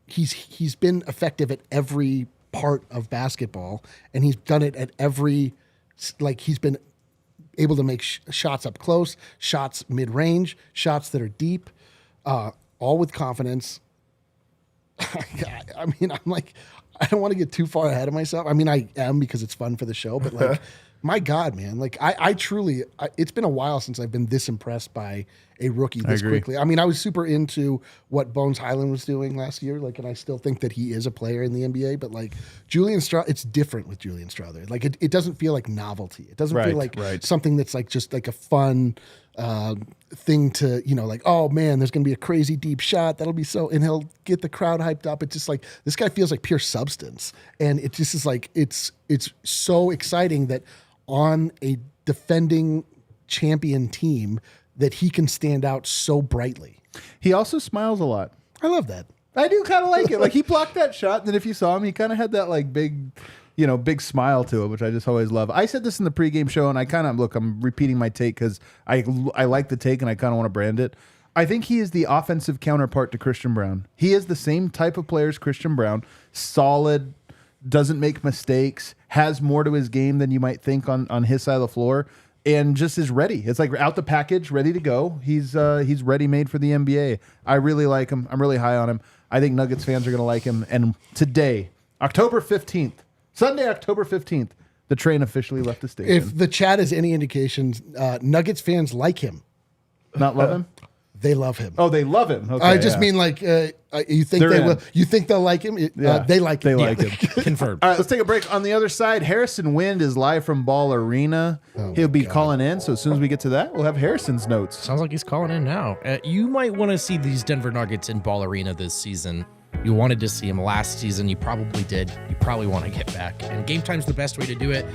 he's been effective at every part of basketball, and he's done it at every, he's been able to make shots up close, shots mid-range, shots that are deep, all with confidence. I mean, I'm like, I don't want to get too far ahead of myself. I mean, I am, because it's fun for the show, but my God, man, I truly, it's been a while since I've been this impressed by a rookie this quickly. I mean, I was super into what Bones Highland was doing last year, and I still think that he is a player in the NBA, but Julian Strawther, it's different with Julian Strawther. It doesn't feel like novelty. It doesn't feel like something that's just a fun thing to, oh man, there's going to be a crazy deep shot. That'll be so, and he'll get the crowd hyped up. It's just this guy feels like pure substance. And it just is it's so exciting that on a defending champion team that he can stand out so brightly. He also smiles a lot. I love that. I do kind of like it. He blocked that shot, and then if you saw him, he kind of had that big smile to it, which I just always love. I said this in the pregame show, and I kind of, I'm repeating my take because I like the take and I kind of want to brand it. I think he is the offensive counterpart to Christian Braun. He is the same type of player as Christian Braun, solid, doesn't make mistakes, has more to his game than you might think on his side of the floor, and just is ready. It's out the package, ready to go. He's ready-made for the NBA. I really like him. I'm really high on him. I think Nuggets fans are going to like him. And today, October 15th, Sunday, October 15th, the train officially left the station. If the chat is any indication, Nuggets fans like him. Not love him? They love him. Oh, they love him. Okay, I just mean you think They're they in. will? You think they'll like him? They like him. They like him. Confirmed. All right, let's take a break. On the other side, Harrison Wind is live from Ball Arena. He'll be calling in. So as soon as we get to that, we'll have Harrison's notes. Sounds like he's calling in now. You might want to see these Denver Nuggets in Ball Arena this season. You wanted to see him last season. You probably did. You probably want to get back. And game time's the best way to do it,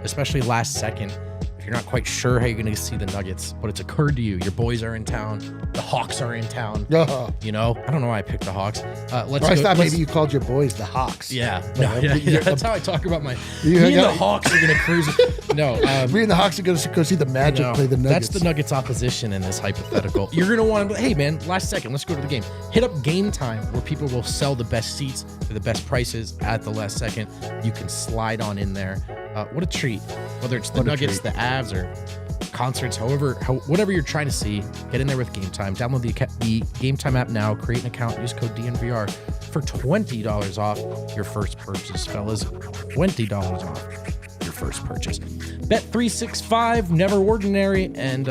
especially last second. If you're not quite sure how you're going to see the Nuggets, but it's occurred to you, your boys are in town, the Hawks are in town. I don't know why I picked the Hawks. I thought maybe you called your boys the Hawks. Yeah, that's how I talk about me and the Hawks are going to cruise. No, me and the Hawks are going to go see the Magic play the Nuggets. That's the Nuggets opposition in this hypothetical. You're going to want to, hey man, last second, let's go to the game. Hit up Game Time, where people will sell the best seats for the best prices at the last second. You can slide on in there. What a treat. Whether it's the Nuggets, the Avs, or concerts, whatever you're trying to see, get in there with Game Time. Download the Game Time app now, create an account, use code DNVR for $20 off your first purchase, fellas. $20 off your first purchase. Bet365, never ordinary, and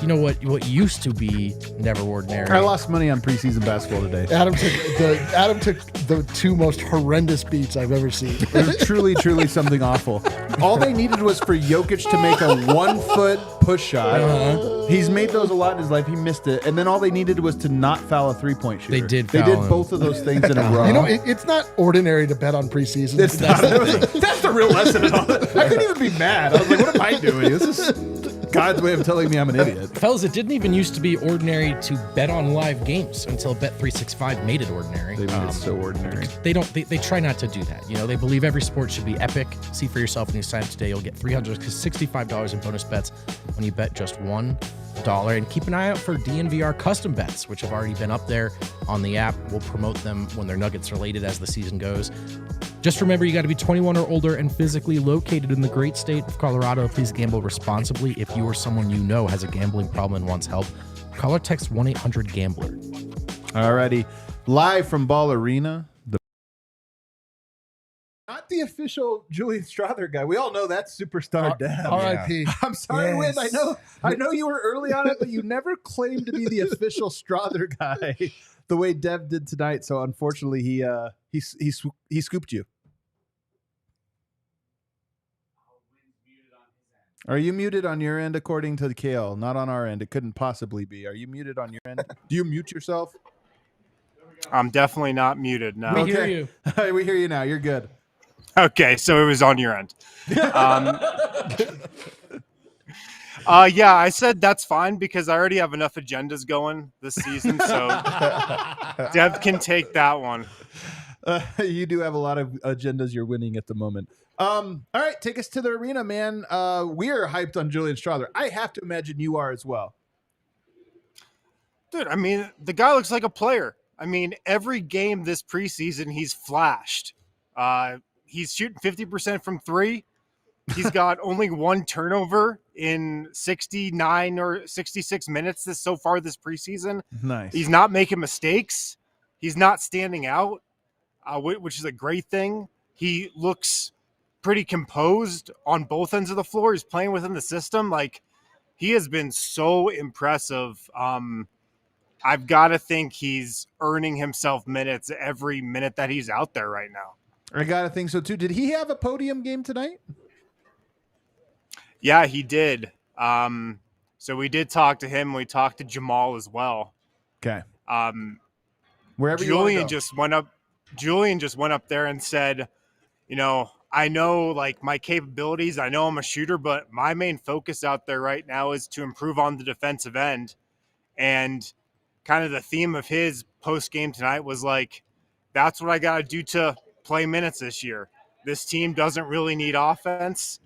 you know what used to be never ordinary. I lost money on preseason basketball today. Adam took the two most horrendous beats I've ever seen. It was truly something awful. All they needed was for Jokic to make a 1-foot push shot. He's made those a lot in his life. He missed it. And then all they needed was to not foul a three-point shooter. They did both of those things in a row. It's not ordinary to bet on preseason. It's not. That's the real lesson in all it. I couldn't even be mad. I was like, what am I doing? This is God's way of telling me I'm an idiot. Fellas, it didn't even used to be ordinary to bet on live games until Bet365 made it ordinary. They made it so ordinary. They try not to do that. They believe every sport should be epic. See for yourself when you sign up today. You'll get $365 in bonus bets when you bet just $1 $1. And keep an eye out for DNVR custom bets, which have already been up there on the app. We'll promote them when they're Nuggets related as the season goes. Just remember, you got to be 21 or older and physically located in the great state of Colorado. Please gamble responsibly. If you or someone you know has a gambling problem and wants help, call or text 1-800-GAMBLER. Alrighty. Live from Ball Arena. Not the official Julian Strawther guy. We all know that's superstar Dev. R.I.P. I'm sorry, Yes. Win. I know you were early on it, but you never claimed to be the official Strawther guy the way Dev did tonight. So unfortunately, he scooped you. Are you muted on your end according to the Kale? Not on our end. It couldn't possibly be. Are you muted on your end? Do you mute yourself? I'm definitely not muted now. We hear you. We hear you now. You're good. Okay, so it was on your end. Yeah, I said that's fine because I already have enough agendas going this season, so Dev can take that one. You do have a lot of agendas you're winning at the moment. All right, take us to the arena, man. We're hyped on Julian Strawther. I have to imagine you are as well. Dude, I mean, the guy looks like a player. I mean, every game this preseason, he's flashed. He's shooting 50% from three. He's got only one turnover in 69 or 66 minutes so far this preseason. Nice. He's not making mistakes. He's not standing out, which is a great thing. He looks pretty composed on both ends of the floor. He's playing within the system. Like, he has been so impressive. I've got to think he's earning himself minutes every minute that he's out there right now. I got to think so, too. Did he have a podium game tonight? Yeah, he did. So we did talk to him. We talked to Jamal as well. Okay. Wherever Julian just went up. Julian just went up there and said, you know, I know like my capabilities. I know I'm a shooter, but my main focus out there right now is to improve on the defensive end. And kind of the theme of his post game tonight was like, that's what I got to do to play minutes this year. This team doesn't really need offense.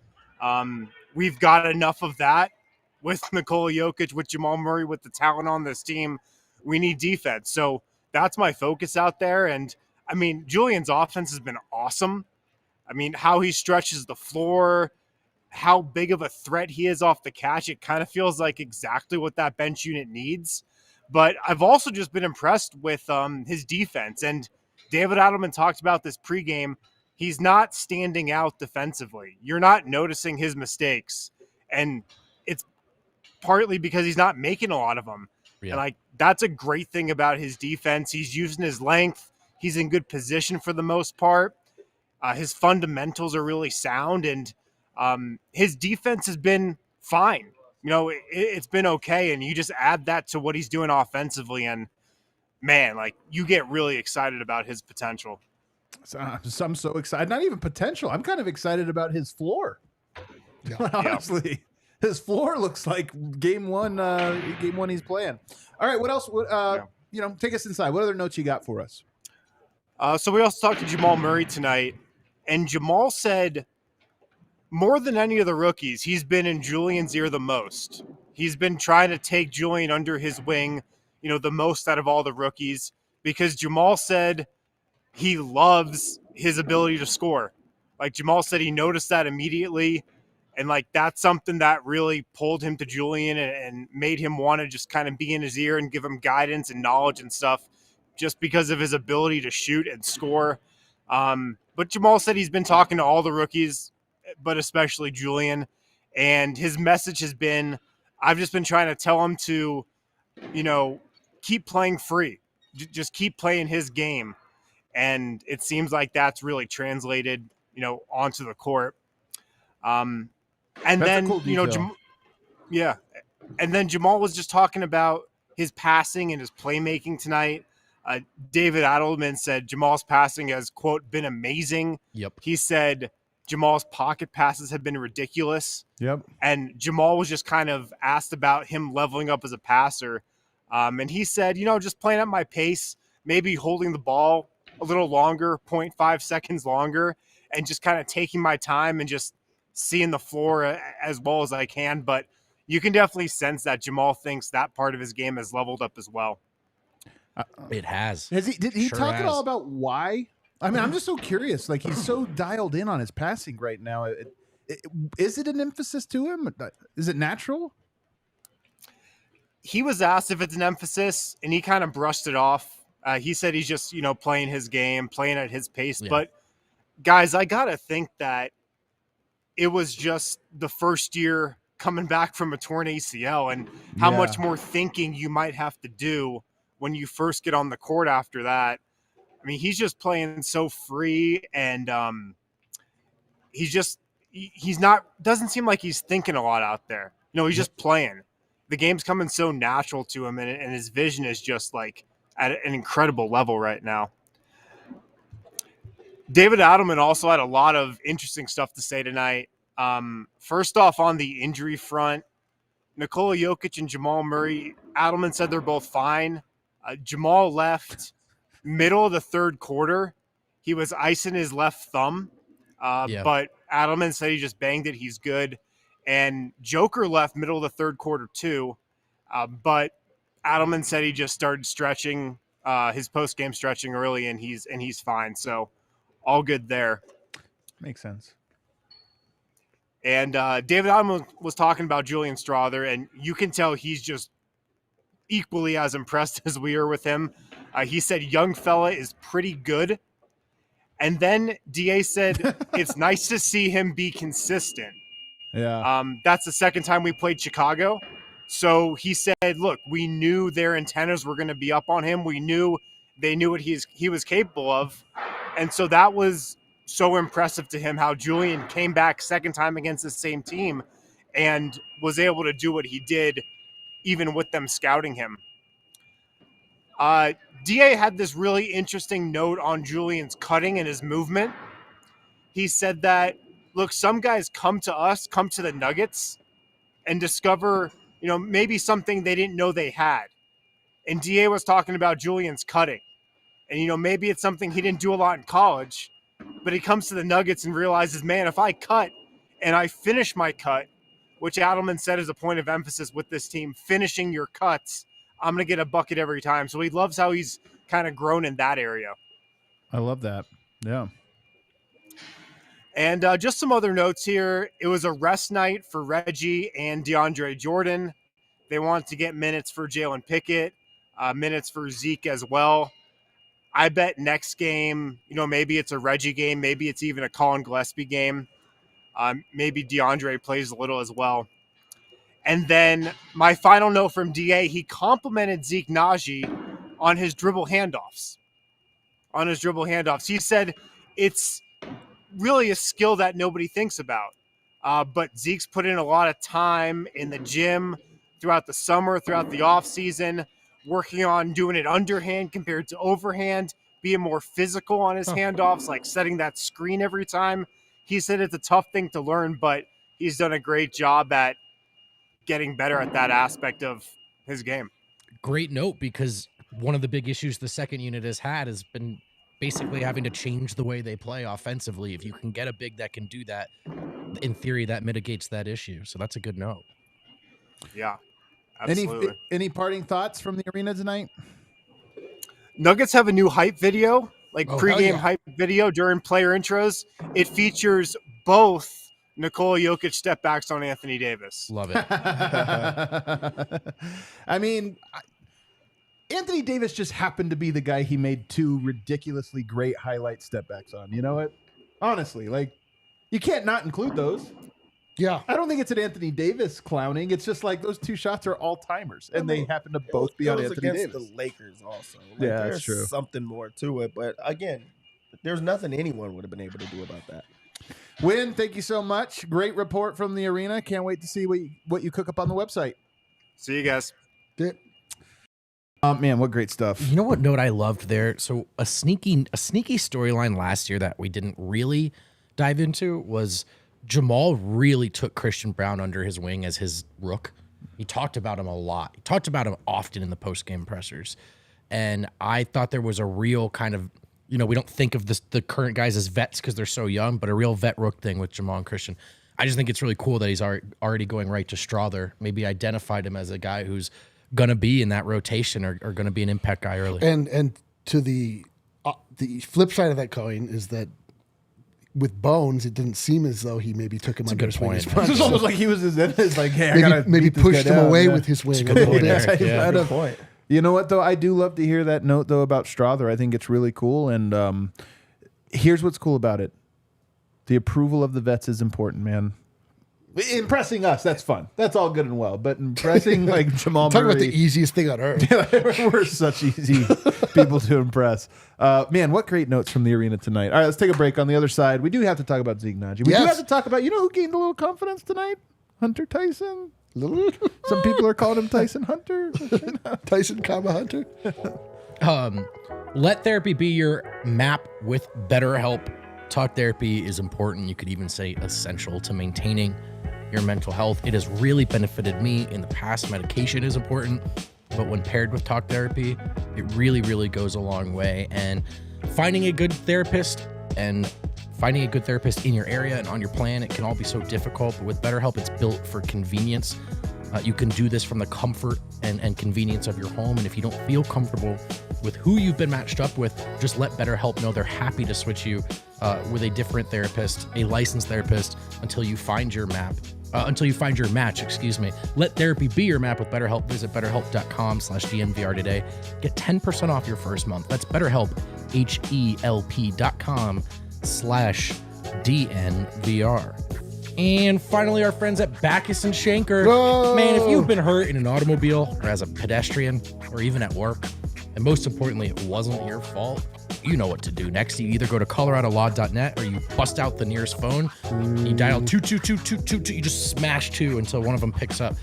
We've got enough of that with Nikola Jokic, with Jamal Murray, with the talent on this team. We need defense. So that's my focus out there. And I mean, Julian's offense has been awesome. I mean, how he stretches the floor, how big of a threat he is off the catch. It kind of feels like exactly what that bench unit needs. But I've also just been impressed with his defense. And David Adelman talked about this pregame. He's not standing out defensively. You're not noticing his mistakes. And it's partly because he's not making a lot of them. Yeah. And like, that's a great thing about his defense. He's using his length. He's in good position for the most part. His fundamentals are really sound, and his defense has been fine. You know, it's been okay, and you just add that to what he's doing offensively, and man, like, you get really excited about his potential. So, I'm so excited. Not even potential. I'm kind of excited about his floor. Yeah. Honestly, his floor looks like game one he's playing. All right, what else? You know, take us inside. What other notes you got for us? So we also talked to Jamal Murray tonight, and Jamal said more than any of the rookies, he's been in Julian's ear the most. He's been trying to take Julian under his wing, you know, the most out of all the rookies, because Jamal said he loves his ability to score. Like, Jamal said he noticed that immediately, and like, that's something that really pulled him to Julian and made him want to just kind of be in his ear and give him guidance and knowledge and stuff, just because of his ability to shoot and score. But Jamal said he's been talking to all the rookies, but especially Julian. And his message has been, I've just been trying to tell him to, you know, keep playing free. Just keep playing his game. And it seems like that's really translated, you know, onto the court. And that's then, cool, you know, yeah. And then Jamal was just talking about his passing and his playmaking tonight. David Adelman said Jamal's passing has, quote, been amazing. Yep. He said Jamal's pocket passes have been ridiculous. Yep. And Jamal was just kind of asked about him leveling up as a passer. And he said, you know, just playing at my pace, maybe holding the ball a little longer, 0.5 seconds longer, and just kind of taking my time and just seeing the floor as well as I can. But, you can definitely sense that Jamal thinks that part of his game has leveled up as well. It has. Did he Sure talk at has. all about why? I mean, I'm just so curious. Like, he's so dialed in on his passing right now. Is it an emphasis to him? Is it natural? He was asked if it's an emphasis, and he kind of brushed it off. He said he's just, playing his game, playing at his pace. Yeah. But, guys, I got to think that it was just the first year coming back from a torn ACL and how Yeah. much more thinking you might have to do when you first get on the court after that. I mean, he's just playing so free, and he's not, doesn't seem like he's thinking a lot out there. He's just playing. The game's coming so natural to him, and his vision is just like at an incredible level right now. David Adelman also had a lot of interesting stuff to say tonight. First off, on the injury front, Nikola Jokic and Jamal Murray, Adelman said they're both fine. Jamal left middle of the third quarter. He was icing his left thumb, but Adelman said he just banged it. He's good. And Joker left middle of the third quarter too, but Adelman said he just started stretching, his post-game stretching early, and he's fine. So all good there. Makes sense. And David Adelman was talking about Julian Strawther, and you can tell he's just equally as impressed as we are with him. He said young fella is pretty good. And then DA said it's nice to see him be consistent. Yeah. That's the second time we played Chicago. So he said, look, we knew their antennas were going to be up on him. We knew they knew what he was capable of. And so that was so impressive to him how Julian came back second time against the same team and was able to do what he did even with them scouting him. DA had this really interesting note on Julian's cutting and his movement. He said that, look, some guys come to us, come to the Nuggets and discover, maybe something they didn't know they had. And DA was talking about Julian's cutting. And, maybe it's something he didn't do a lot in college, but he comes to the Nuggets and realizes, man, if I cut and I finish my cut, which Adelman said is a point of emphasis with this team, finishing your cuts, I'm going to get a bucket every time. So he loves how he's kind of grown in that area. I love that. Yeah. And just some other notes here. It was a rest night for Reggie and DeAndre Jordan. They wanted to get minutes for Jalen Pickett, minutes for Zeke as well. I bet next game, maybe it's a Reggie game. Maybe it's even a Colin Gillespie game. Maybe DeAndre plays a little as well. And then my final note from DA, he complimented Zeke Naji on his dribble handoffs. He said it's really a skill that nobody thinks about. But Zeke's put in a lot of time in the gym throughout the summer, throughout the offseason, working on doing it underhand compared to overhand, being more physical on his handoffs, like setting that screen every time. He said it's a tough thing to learn, but he's done a great job at getting better at that aspect of his game. Great note, because one of the big issues the second unit has had has been basically having to change the way they play offensively. If you can get a big that can do that, in theory, that mitigates that issue. So that's a good note. Yeah, absolutely. Any parting thoughts from the arena tonight? Nuggets have a new hype video, hell pregame yeah. hype video during player intros. It features both Nikola Jokic step backs on Anthony Davis. Love it. I mean, Anthony Davis just happened to be the guy he made two ridiculously great highlight step backs on. You know what? Honestly, you can't not include those. Yeah. I don't think it's an Anthony Davis clowning. It's just like those two shots are all timers, and they happen to both be on Anthony against Davis. the Lakers also. Yeah, that's there's true. Something more to it, but again, there's nothing anyone would have been able to do about that. Win, thank you so much. Great report from the arena. Can't wait to see what you cook up on the website. See you guys. Man, what great stuff. You know what note I loved there? So a sneaky storyline last year that we didn't really dive into was Jamal really took Christian Braun under his wing as his rook. He talked about him a lot. He talked about him often in the post-game pressers. And I thought there was a real kind of, we don't think of the current guys as vets because they're so young, but a real vet rook thing with Jamal and Christian. I just think it's really cool that he's already going right to Strawther. Maybe identified him as a guy who's going to be in that rotation or going to be an impact guy early. And to the flip side of that coin is that with Bones, it didn't seem as though he maybe took him under his wing. It was almost like he was like, hey, I gotta maybe beat this pushed guy him down. away with his wing a little bit. Yeah, Good point. You know what, though? I do love to hear that note, though, about Strawther. I think it's really cool. And here's what's cool about it. The approval of the vets is important, man. Impressing us, that's fun. That's all good and well. But impressing like Jamal Talk Murray. about the easiest thing on earth. We're such easy people to impress. Man, what great notes from the arena tonight. All right, let's take a break. On the other side, we do have to talk about Zeke Naji. We do Yes. have to talk about, you know who gained a little confidence tonight? Hunter Tyson. Little Some people are calling him Tyson Hunter. Tyson, Hunter. Let therapy be your map with BetterHelp. Talk therapy is important. You could even say essential to maintaining your mental health. It has really benefited me in the past. Medication is important, but when paired with talk therapy, it really, really goes a long way. And finding a good therapist in your area and on your plan, it can all be so difficult. But with BetterHelp, it's built for convenience. You can do this from the comfort and convenience of your home. And if you don't feel comfortable with who you've been matched up with, just let BetterHelp know they're happy to switch you with a different therapist, a licensed therapist, until you find your match. Let therapy be your map with BetterHelp. Visit BetterHelp.com/DNVR today. Get 10% off your first month. That's BetterHelp, HELP.com/DNVR. And finally, our friends at Backus and Schenker. Whoa. Man, if you've been hurt in an automobile or as a pedestrian or even at work, and most importantly, it wasn't your fault, you know what to do next. You either go to coloradolaw.net or you bust out the nearest phone. You dial 222-222. You just smash 2 until one of them picks up.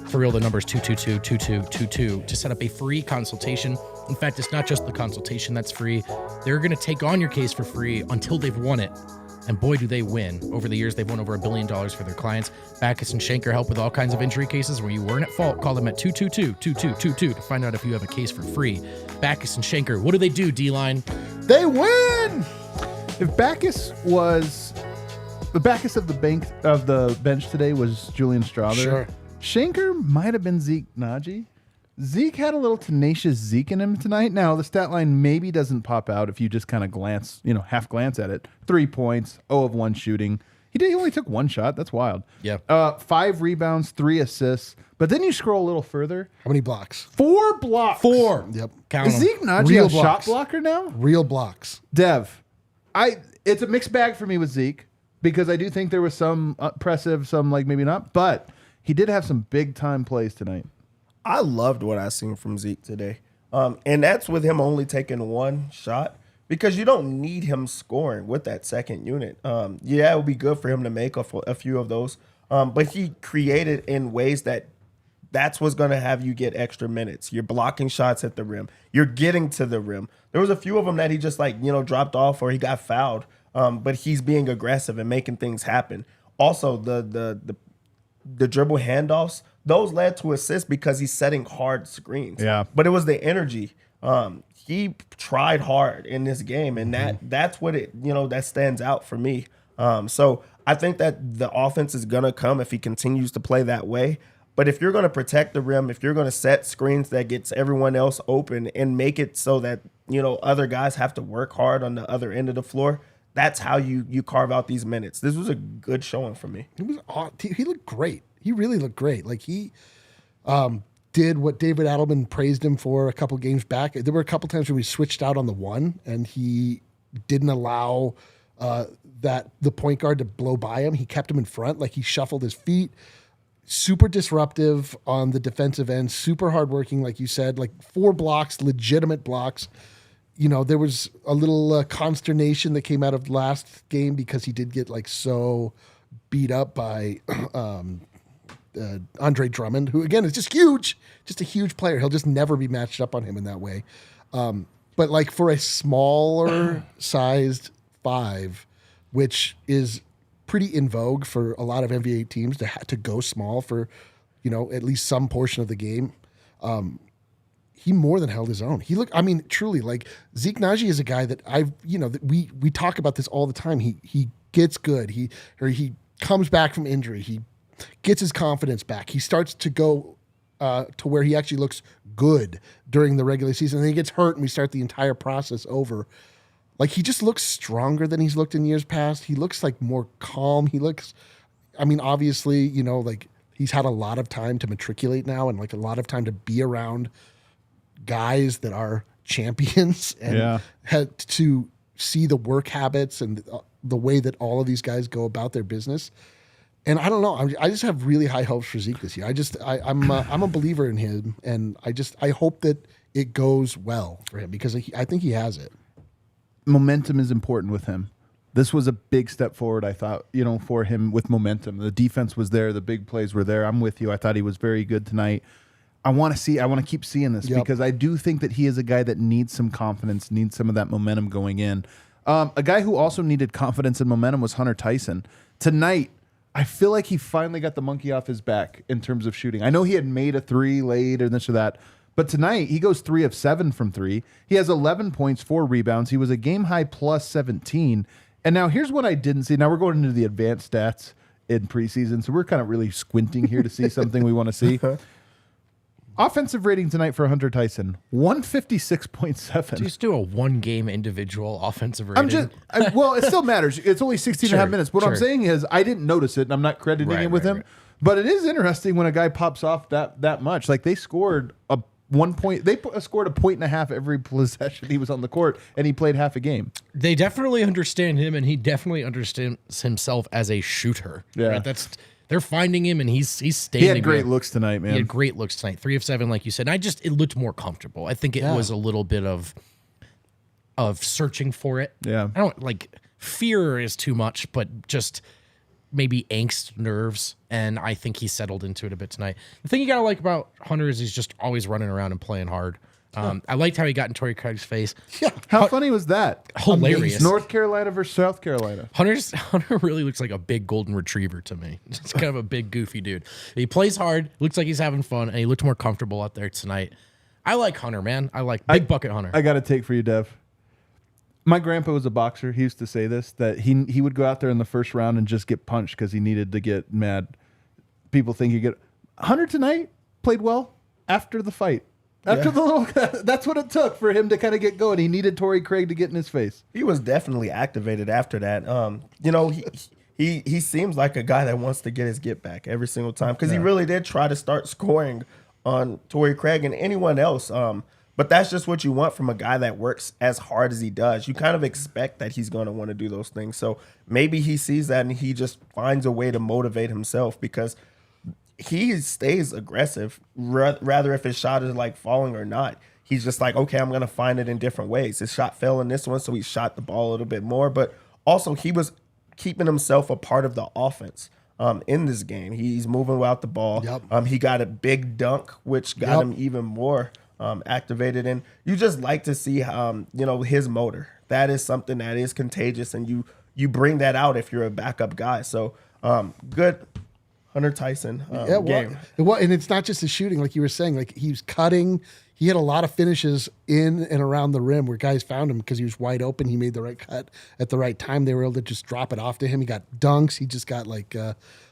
For real, the number is 222-2222 to set up a free consultation. In fact, it's not just the consultation that's free. They're going to take on your case for free until they've won it. And boy, do they win. Over the years, they've won over $1 billion for their clients. Backus and Schenker help with all kinds of injury cases where you weren't at fault. Call them at 222-2222 to find out if you have a case for free. Backus and Schenker, what do they do, D-Line? They win. If Backus was the Backus of the bench today was Julian Strawther. Sure. Schenker might have been Zeke Naji. Zeke had a little Tenacious Zeke in him tonight. Now, the stat line maybe doesn't pop out if you just kind of glance, half glance at it. 3 points, 0 of 1 shooting. He only took 1 shot. That's wild. Yeah. 5 rebounds, 3 assists. But then you scroll a little further. How many blocks? 4 blocks. 4. Yep. Count Is 'em. Zeke Naji Real a shot blocks. blocker now? Real blocks. Dev, it's a mixed bag for me with Zeke because I do think there was some impressive, some like maybe not, but he did have some big time plays tonight. I loved what I seen from Zeke today. And that's with him only taking 1 shot because you don't need him scoring with that second unit. Yeah, it would be good for him to make a few of those. But he created in ways that's what's going to have you get extra minutes. You're blocking shots at the rim. You're getting to the rim. There was a few of them that he just dropped off or he got fouled. But he's being aggressive and making things happen. Also, the dribble handoffs, those led to assists because he's setting hard screens. Yeah. But it was the energy. He tried hard in this game, and that's what that stands out for me. So I think that the offense is going to come if he continues to play that way. But if you're going to protect the rim, if you're going to set screens that gets everyone else open and make it so that, other guys have to work hard on the other end of the floor, that's how you carve out these minutes. This was a good showing for me. He looked great. He really looked great. Like he did what David Adelman praised him for a couple games back. There were a couple times when we switched out on the 1 and he didn't allow the point guard to blow by him. He kept him in front. Like he shuffled his feet. Super disruptive on the defensive end. Super hardworking, like you said. Like 4 blocks, legitimate blocks. There was a little consternation that came out of last game because he did get so beat up by Andre Drummond, who again is just huge, just a huge player. He'll just never be matched up on him in that way. But for a smaller sized 5, which is pretty in vogue for a lot of NBA teams to go small for, at least some portion of the game. He more than held his own. He looked, truly like Zeke Naji is a guy that that we talk about this all the time. He gets good. He comes back from injury. He gets his confidence back. He starts to go to where he actually looks good during the regular season. And then he gets hurt, and we start the entire process over. Like, he just looks stronger than he's looked in years past. He looks like more calm. He looks, I mean, obviously, you know, like he's had a lot of time to matriculate now and like a lot of time to be around guys that are champions and had to see the work habits and the way that all of these guys go about their business. And I don't know. I just have really high hopes for Zeke this year. I'm a believer in him, and I hope that it goes well for him because I think he has it. Momentum is important with him. This was a big step forward, I thought, you know, for him with momentum. The defense was there. The big plays were there. I'm with you. I thought he was very good tonight. I want to keep seeing this because I do think that he is a guy that needs some confidence, needs some of that momentum going in. A guy who also needed confidence and momentum was Hunter Tyson. Tonight, I feel like he finally got the monkey off his back in terms of shooting. I know he had made a 3 late or this or that, but tonight he goes 3 of 7 from 3. He has 11 points, 4 rebounds. He was a game high plus 17. And now here's what I didn't see. Now we're going into the advanced stats in preseason, so we're kind of really squinting here to see something we want to see. Offensive rating tonight for Hunter Tyson, 156.7. Just do a 1-game individual offensive rating. Well, it still matters. It's only 16 and a half minutes. What I'm saying is I didn't notice it, and I'm not crediting it with him. Right. But it is interesting when a guy pops off that much. Like, they scored a 1 point. They scored a point and a half every possession he was on the court, and he played half a game. They definitely understand him, and he definitely understands himself as a shooter. Yeah. Right? They're finding him, and he's standing. He had great looks tonight, man. He had great looks tonight. 3 of 7, like you said. And it looked more comfortable. I think it was a little bit of searching for it. Yeah. I don't like fear is too much, but just maybe angst, nerves, and I think he settled into it a bit tonight. The thing you gotta like about Hunter is he's just always running around and playing hard. I liked how he got in Torrey Craig's face. Yeah. How funny was that? Hilarious. North Carolina versus South Carolina. Hunter really looks like a big golden retriever to me. It's kind of a big, goofy dude. He plays hard, looks like he's having fun, and he looked more comfortable out there tonight. I like Hunter, man. I like Big Bucket Hunter. I got a take for you, Dev. My grandpa was a boxer. He used to say this, that he would go out there in the first round and just get punched because he needed to get mad. People think you get... Hunter tonight played well after the fight. After the little, that's what it took for him to kind of get going. He needed Torrey Craig to get in his face. He was definitely activated after that. You know, he seems like a guy that wants to get his get back every single time because he really did try to start scoring on Torrey Craig and anyone else. But that's just what you want from a guy that works as hard as he does. You kind of expect that he's going to want to do those things. So maybe he sees that and he just finds a way to motivate himself because he stays aggressive, rather if his shot is like falling or not. He's just like, okay, I'm going to find it in different ways. His shot fell in this one, so he shot the ball a little bit more. But also, he was keeping himself a part of the offense in this game. He's moving without the ball. Yep. He got a big dunk, which got him even more activated. And you just like to see, his motor. That is something that is contagious, and you bring that out if you're a backup guy. So good. Hunter Tyson game. And it's not just the shooting, like you were saying. Like, he was cutting. He had a lot of finishes in and around the rim where guys found him because he was wide open. He made the right cut at the right time. They were able to just drop it off to him. He got dunks. He just got like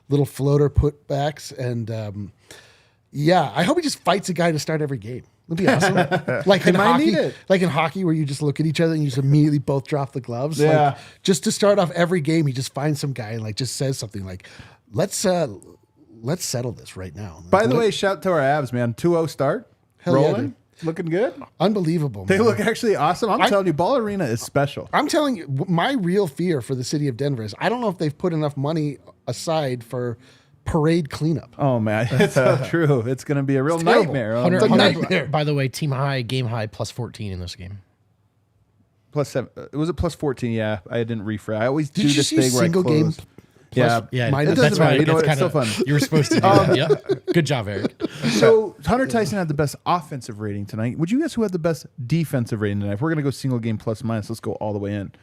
little floater putbacks. And I hope he just fights a guy to start every game. That'd be awesome. Like in hockey, where you just look at each other and you just immediately both drop the gloves. Yeah. Like, just to start off every game, he just finds some guy and like just says something like, let's settle this right now. By the way, shout to our Avs, man. 2-0 start. Hell rolling. Yeah, looking good. Unbelievable. They look actually awesome. I'm telling you, Ball Arena is special. I'm telling you, my real fear for the city of Denver is I don't know if they've put enough money aside for parade cleanup. Oh, man. It's so true. It's going to be a real nightmare. Hunter, by the way, team high, game high, plus 14 in this game. Plus 7. Was it plus 14? Yeah. I didn't refresh. I always do this thing where I single game. Yeah, it doesn't matter. You know what? It's so fun. You were supposed to do that. Yeah. Good job, Eric. So Hunter Tyson had the best offensive rating tonight. Would you guess who had the best defensive rating tonight? If we're going to go single game plus minus, let's go all the way in.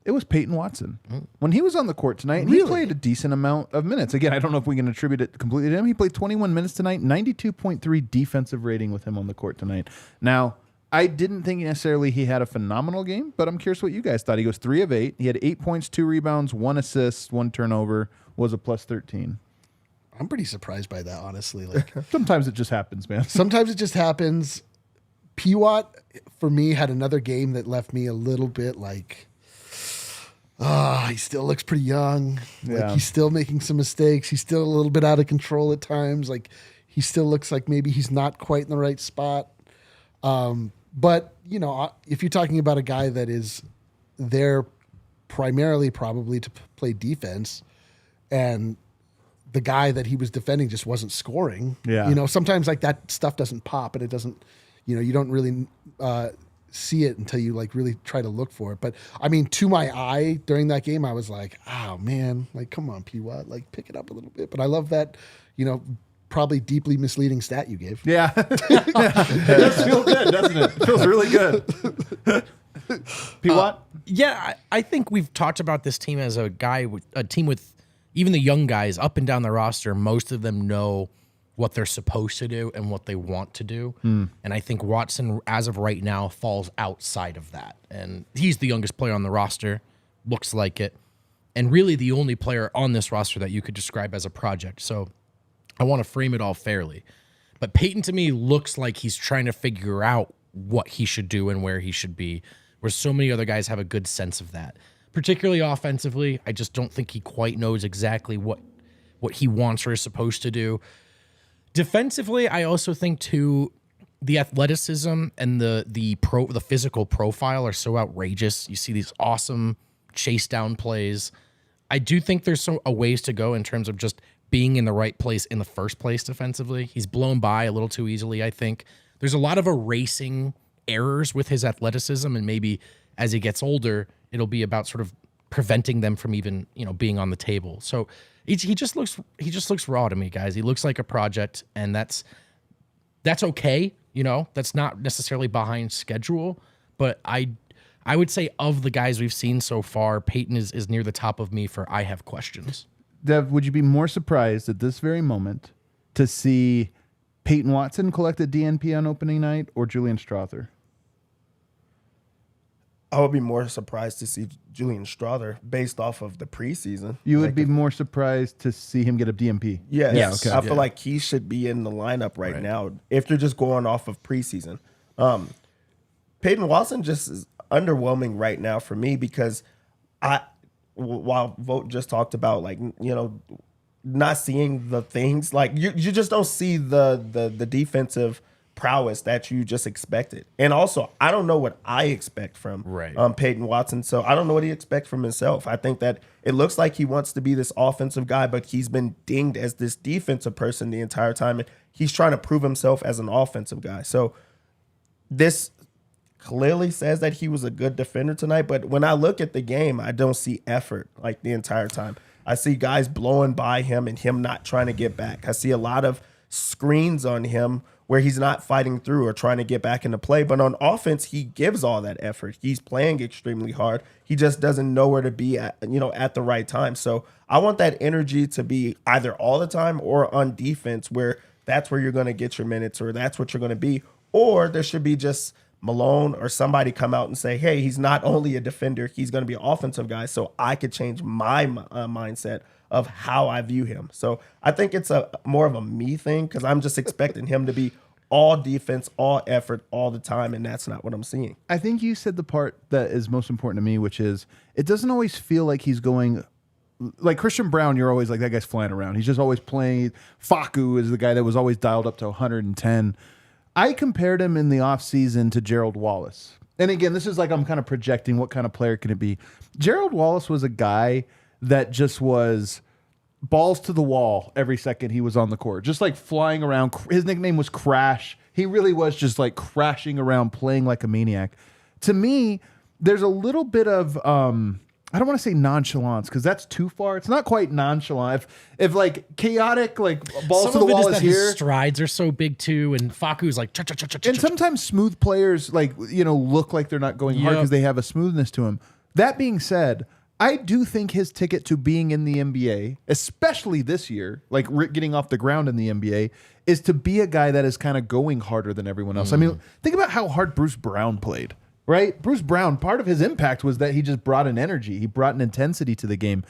It was Peyton Watson. When he was on the court tonight, he played a decent amount of minutes. Again, I don't know if we can attribute it completely to him. He played 21 minutes tonight, 92.3 defensive rating with him on the court tonight. Now, I didn't think necessarily he had a phenomenal game, but I'm curious what you guys thought. He goes 3 of 8. He had 8 points, 2 rebounds, 1 assist, 1 turnover, was a plus 13. I'm pretty surprised by that, honestly. Like Sometimes it just happens, man. sometimes it just happens. Pwat, for me, had another game that left me a little bit like, he still looks pretty young. Like Yeah. he's still making some mistakes. He's still a little bit out of control at times. Like he still looks like maybe he's not quite in the right spot. But, you know, if you're talking about a guy that is there primarily probably to play defense and the guy that he was defending just wasn't scoring, Yeah. you know, sometimes like that stuff doesn't pop and it doesn't, you know, you don't really see it until you like really try to look for it. But I mean, to my eye during that game, I was like, oh man, like, come on, Pwat, like pick it up a little bit. But I love that, you know, probably deeply misleading stat you gave. Yeah. It does feel good, doesn't it? It feels really good. Pwat? Yeah, I think we've talked about this team as a team with even the young guys up and down the roster. Most of them know what they're supposed to do and what they want to do. And I think Watson, as of right now, falls outside of that. And he's the youngest player on the roster, looks like it, and really the only player on this roster that you could describe as a project. So I want to frame it all fairly. But Peyton, to me, looks like he's trying to figure out what he should do and where he should be, where so many other guys have a good sense of that. Particularly offensively, I just don't think he quite knows exactly what he wants or is supposed to do. Defensively, I also think, too, the athleticism and the physical profile are so outrageous. You see these awesome chase down plays. I do think there's a ways to go in terms of just being in the right place in the first place defensively. He's blown by a little too easily, I think. There's a lot of erasing errors with his athleticism, and maybe as he gets older, it'll be about sort of preventing them from even, you know, being on the table. So he just looks raw to me, guys. He looks like a project, and that's okay. You know, that's not necessarily behind schedule, but I would say of the guys we've seen so far, Peyton is near the top of me for I have questions. Dev, would you be more surprised at this very moment to see Peyton Watson collect a DNP on opening night or Julian Strawther? I would be more surprised to see Julian Strawther based off of the preseason. You would be more surprised to see him get a DNP. Yes. Yeah, okay. I feel like he should be in the lineup right now if they're just going off of preseason. Peyton Watson just is underwhelming right now for me because while Vogt just talked about, like, you know, not seeing the things, like you just don't see the defensive prowess that you just expected. And also, I don't know what I expect from Peyton Watson, so I don't know what he expects from himself. I think that it looks like he wants to be this offensive guy, but he's been dinged as this defensive person the entire time, and he's trying to prove himself as an offensive guy. So this clearly says that he was a good defender tonight, but when I look at the game, I don't see effort like the entire time. I see guys blowing by him and him not trying to get back. I see a lot of screens on him where he's not fighting through or trying to get back into play. But on offense, he gives all that effort. He's playing extremely hard. He just doesn't know where to be at the right time. So I want that energy to be either all the time or on defense, where that's where you're going to get your minutes or that's what you're going to be. Or there should be just Malone or somebody come out and say, hey, he's not only a defender, he's going to be an offensive guy, so I could change my mindset of how I view him. So I think it's more of a me thing because I'm just expecting him to be all defense, all effort, all the time, and that's not what I'm seeing. I think you said the part that is most important to me, which is it doesn't always feel like he's going like Christian Brown. You're always like, that guy's flying around. He's just always playing. Facu is the guy that was always dialed up to 110. I compared him in the offseason to Gerald Wallace. And again, this is like I'm kind of projecting what kind of player can it be. Gerald Wallace was a guy that just was balls to the wall every second he was on the court, just like flying around. His nickname was Crash. He really was just like crashing around, playing like a maniac. To me, there's a little bit of I don't want to say nonchalance because that's too far. It's not quite nonchalant. If like chaotic, like balls Some to the of it wall is is that here. his strides are so big too, and Faku's like And sometimes smooth players, like, you know, look like they're not going hard because they have a smoothness to them. That being said, I do think his ticket to being in the NBA, especially this year, like getting off the ground in the NBA, is to be a guy that is kind of going harder than everyone else. I mean, think about how hard Bruce Brown played, right? Bruce Brown, part of his impact was that he just brought an energy. He brought an intensity to the game.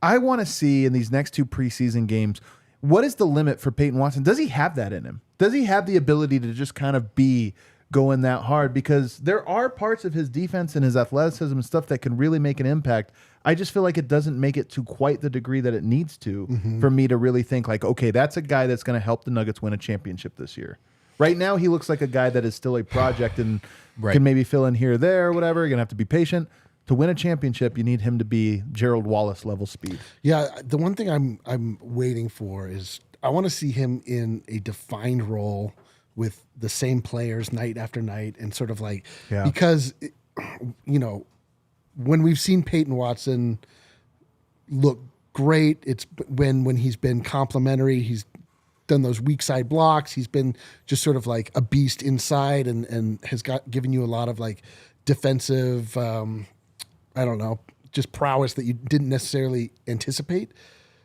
I want to see in these next 2 preseason games, what is the limit for Peyton Watson? Does he have that in him? Does he have the ability to just kind of be going that hard? Because there are parts of his defense and his athleticism and stuff that can really make an impact. I just feel like it doesn't make it to quite the degree that it needs to for me to really think like, okay, that's a guy that's going to help the Nuggets win a championship this year. Right now, he looks like a guy that is still a project and can maybe fill in here or there or whatever. You're going to have to be patient. To win a championship, you need him to be Gerald Wallace level speed. Yeah, the one thing I'm waiting for is I want to see him in a defined role with the same players night after night and sort of like because when we've seen Peyton Watson look great, it's when he's been complimentary, he's done those weak side blocks, he's been just sort of like a beast inside and has given you a lot of like defensive just prowess that you didn't necessarily anticipate.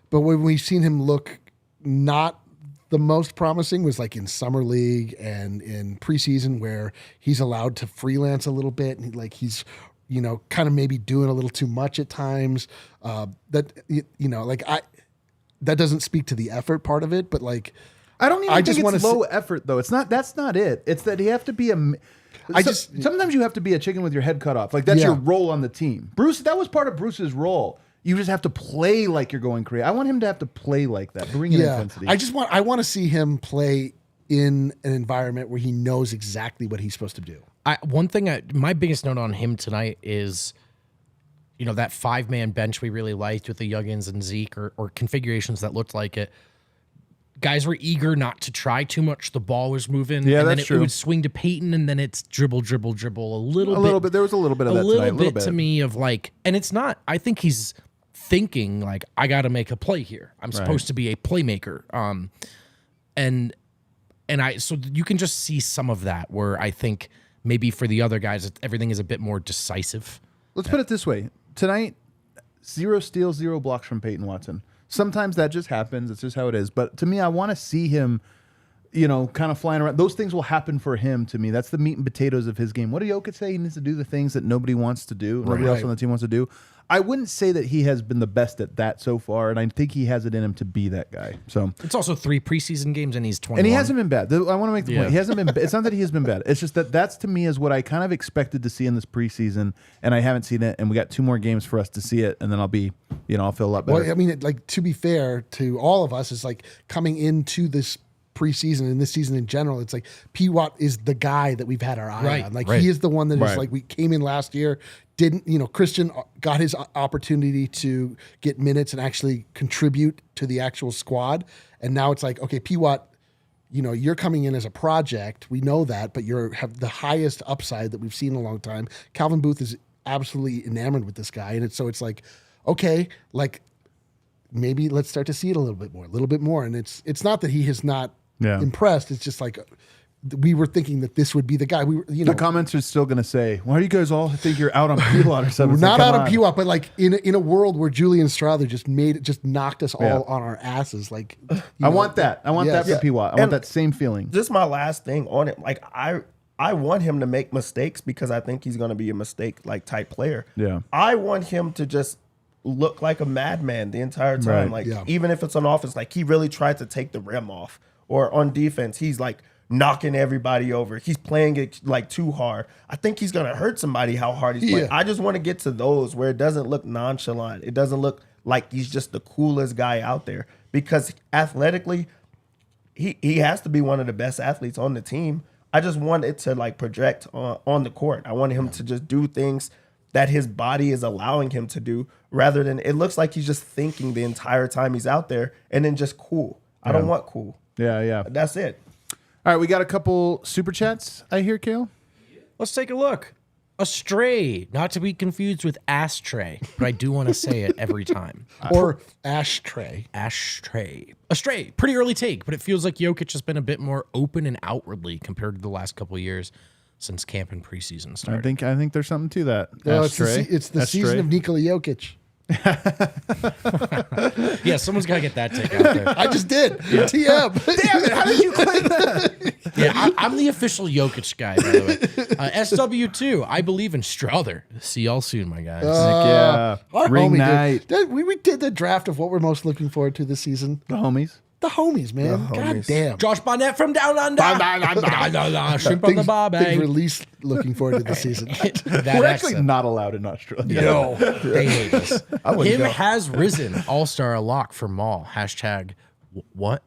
But when we've seen him look not the most promising was like in summer league and in preseason where he's allowed to freelance a little bit and he's kind of maybe doing a little too much at times. That doesn't speak to the effort part of it, but like I don't even think it's low effort though. It's not. That's not it. It's that you have to be sometimes you have to be a chicken with your head cut off. Like that's your role on the team. Bruce, that was part of Bruce's role. You just have to play like you're going crazy. I want him to have to play like that, bring in intensity. I want to see him play in an environment where he knows exactly what he's supposed to do. My biggest note on him tonight is, that 5-man bench we really liked with the Youngins and Zeke or configurations that looked like it. Guys were eager not to try too much. The ball was moving. Yeah, and that's then true. It would swing to Peyton, and then it's dribble a little bit. There was a little bit of that tonight. A little bit to me of like, and it's not. I think he's thinking like, I got to make a play here. I'm supposed to be a playmaker. So you can just see some of that where I think maybe for the other guys, everything is a bit more decisive. Let's put it this way: tonight, 0 steals, 0 blocks from Peyton Watson. Sometimes that just happens. It's just how it is. But to me, I want to see him, kind of flying around. Those things will happen for him to me. That's the meat and potatoes of his game. What did Jokic say? He needs to do the things that nobody wants to do. Nobody else on the team wants to do. I wouldn't say that he has been the best at that so far, and I think he has it in him to be that guy. So it's also 3 preseason games, and he's 21. And he hasn't been bad. I want to make the point. He hasn't been. It's not that he has been bad. It's just that's to me is what I kind of expected to see in this preseason, and I haven't seen it. And we got 2 more games for us to see it, and then I'll be, I'll feel a lot better. Well, I mean, to be fair to all of us, is like coming into this preseason and this season in general, it's like Pwat is the guy that we've had our eye on. Like he is the one that is like we came in last year. Christian got his opportunity to get minutes and actually contribute to the actual squad. And now it's like, okay, Pwat, you're coming in as a project. We know that, but you have the highest upside that we've seen in a long time. Calvin Booth is absolutely enamored with this guy. And it's like, okay, like maybe let's start to see it a little bit more. And it's not that he has not impressed. It's just like, we were thinking that this would be the guy. The comments are still going to say, "Why do you guys all think you're out on Pwat or something?" We're not out on Pwat, but like in a world where Julian Strawther just knocked us all on our asses. Like, I want that. I want that for Pwat. I want that same feeling. Just my last thing on it. Like I want him to make mistakes because I think he's going to be a mistake like type player. Yeah. I want him to just look like a madman the entire time. Even if it's on offense, like he really tried to take the rim off, or on defense, he's like knocking everybody over. He's playing it like too hard. I think he's going to hurt somebody how hard he's playing. I just want to get to those where it doesn't look nonchalant. It doesn't look like he's just the coolest guy out there, because athletically, he has to be one of the best athletes on the team. I just want it to like project on the court. I want him to just do things that his body is allowing him to do, rather than it looks like he's just thinking the entire time he's out there and then just cool. I don't want cool. Yeah. That's it. All right, we got a couple super chats, I hear, Kale. Let's take a look. Astray, not to be confused with ashtray, but I do want to say it every time. Or ashtray. Ashtray. Astray, pretty early take, but it feels like Jokic has been a bit more open and outwardly compared to the last couple of years since camp and preseason started. I think there's something to that. It's the season of Nikola Jokic. Yeah, someone's got to get that take out there. I just did. TM. Damn it! How did you claim that? Yeah, I'm the official Jokic guy, by the way. SW2, I believe in Strawther. See y'all soon, my guys. Yeah, Our ring homie, night. dude. We did the draft of what we're most looking forward to this season. The homies. The homies, man. God damn. Josh Barnett from Down Under. Shrimp on the bar, Things bag. we're least looking forward to this season. We're actually not allowed in Australia. No, they hate us. Him go. has risen. All-star lock for Mall. Hashtag what?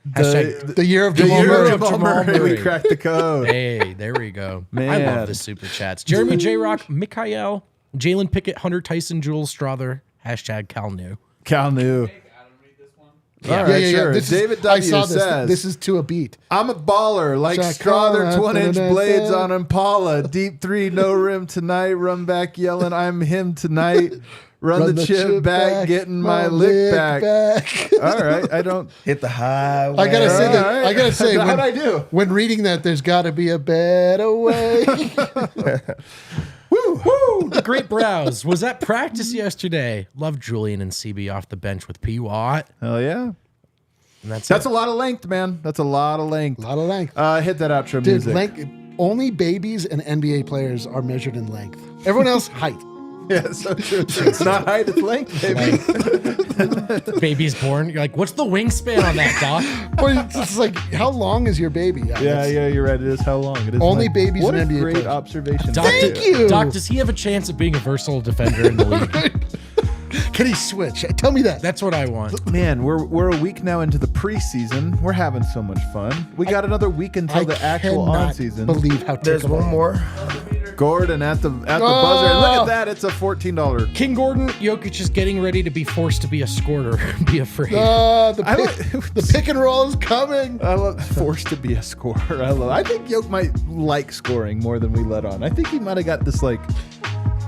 The year of The Jamal year Murray. of Jamal Murray. We cracked the code. Hey, there we go. I Man. love the super chats. Jeremy J. Rock, Mikhail, Jalen Pickett, Hunter Tyson, Jules Strawther. Hashtag Cal New. Cal knew. Yeah. All right, sure. This David is, I W. saw this. says, This is to a beat. I'm a baller, like Jack Strawther, Harlow, 1-inch da-da-da-da. blades on Impala. Deep three, no rim tonight. Run back yelling, I'm him tonight. Run the chip back, getting my lick back. All right, I don't. Hit the highway. I gotta say that. All right. I gotta say, How'd I do? when reading that, there's got to be a better way. Woo! The great browse. Was at practice yesterday. Love Julian and CB off the bench with Pwat. Hell yeah. And that's That's it. a lot of length, man. That's a lot of length. A lot of length. Hit that outro Dude, music. only babies and NBA players are measured in length. Everyone else, height. Yeah, so true. It's not height, it's length, baby. Baby's born. You're like, what's the wingspan on that, Doc? But it's just like, how long is your baby? Yeah, you're right. It is how long. It is Only length. babies What and a NBA great players. observation. Doc, Thank you. Doc, does he have a chance of being a versatile defender in the league? Can he switch? Tell me that. That's what I want. Man, we're a week now into the preseason. We're having so much fun. We got another week until the actual cannot on season. believe how There's tickable one I am. more. Gordon at the buzzer. And look at that. It's a $14. King Gordon, Jokic is getting ready to be forced to be a scorer. Be afraid. The pick and roll is coming. I love forced to be a scorer. I think Yoke might like scoring more than we let on. I think he might have got this like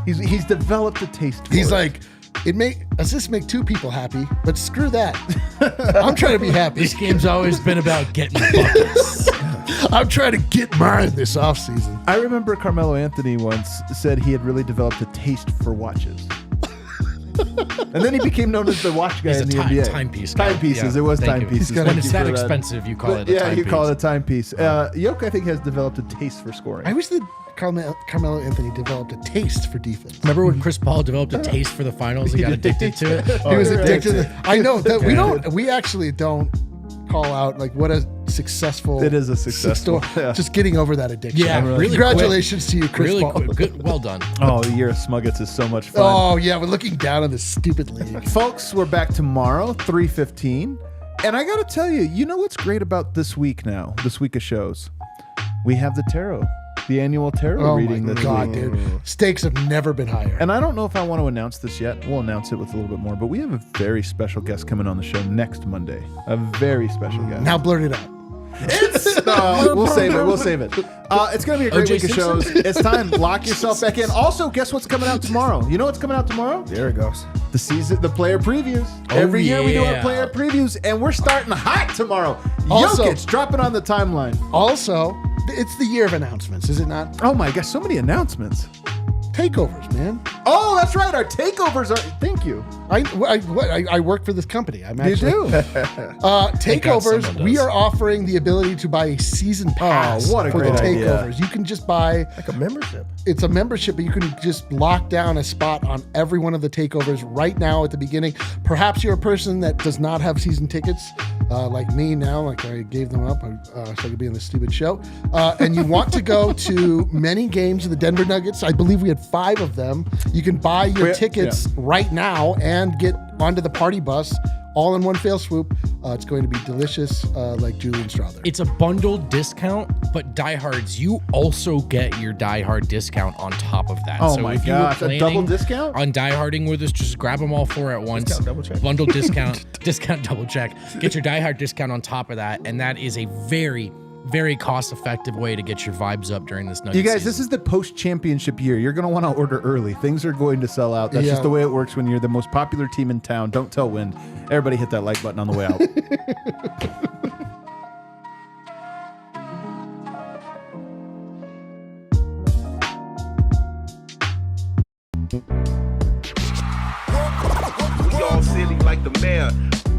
he's developed a taste for He's it. like, assists make two people happy, but screw that. I'm trying to be happy. This game's always been about getting buckets. I'm trying to get mine this offseason. I remember Carmelo Anthony once said he had really developed a taste for watches. And then he became known as the watch guy He's in a the NBA. timepieces guy. Timepieces. Yeah, It was thank you. timepieces. When Thank it's you that for expensive, you call But it a yeah, timepiece. you call it a timepiece. Yoke, I think, has developed a taste for scoring. I wish that Carmelo Anthony developed a taste for defense. Remember when Chris Paul developed a taste for the finals and got addicted to it? He was you're addicted. right. I know that we actually don't call out like what a successful. It is a successful, yeah. Just getting over that addiction. Yeah, really Congratulations to you, Chris Really Paul. quick. Good, well done. Oh, the year of Smuggets is so much fun. Oh yeah, we're looking down on this stupid league. Folks, we're back tomorrow, 3:15. And I got to tell you, you know what's great about this week now, this week of shows? We have the tarot, the annual tarot Oh reading my this god, week. dude! Stakes have never been higher. And I don't know if I want to announce this yet. We'll announce it with a little bit more. But we have a very special guest coming on the show next Monday. A very special guest. Now blurt it out. We'll save it. We'll save it. It's going to be a great O.J. week of shows. It's time. Lock yourself back in. Also, guess what's coming out tomorrow? You know what's coming out tomorrow? There it goes. The player previews. Every year we do our yeah. player previews, and we're starting hot tomorrow. Also- Jokic dropping on the timeline. Also, it's the year of announcements, is it not? Oh my gosh, so many announcements. Takeovers, man. Oh, that's right. Our takeovers are. Thank you. I work for this company. I'm You actually do. God takeovers. someone We does. are offering the ability to buy a season pass what a for the great idea. takeovers. You can just buy. Like a membership. It's a membership, but you can just lock down a spot on every one of the takeovers right now at the beginning. Perhaps you're a person that does not have season tickets, like me now, like I gave them up so I could be on this stupid show. And you want to go to many games of the Denver Nuggets. I believe we had 5 of them. You can buy your tickets right now and get onto the party bus all in one fell swoop. It's going to be delicious, like Julian Strawther. It's a bundled discount, but diehards, you also get your diehard discount on top of that. Oh so my if you were gosh, a double planning discount? on dieharding with us, just grab them all 4 at once. Discount double check. Bundle discount, discount double check. Get your diehard discount on top of that, and that is a very, very cost-effective way to get your vibes up during this Nuggets You guys, season. this is the post-championship year. You're going to want to order early. Things are going to sell out. That's just the way it works when you're the most popular team in town. Don't tell Wind. Everybody hit that like button on the way out. like the mayor.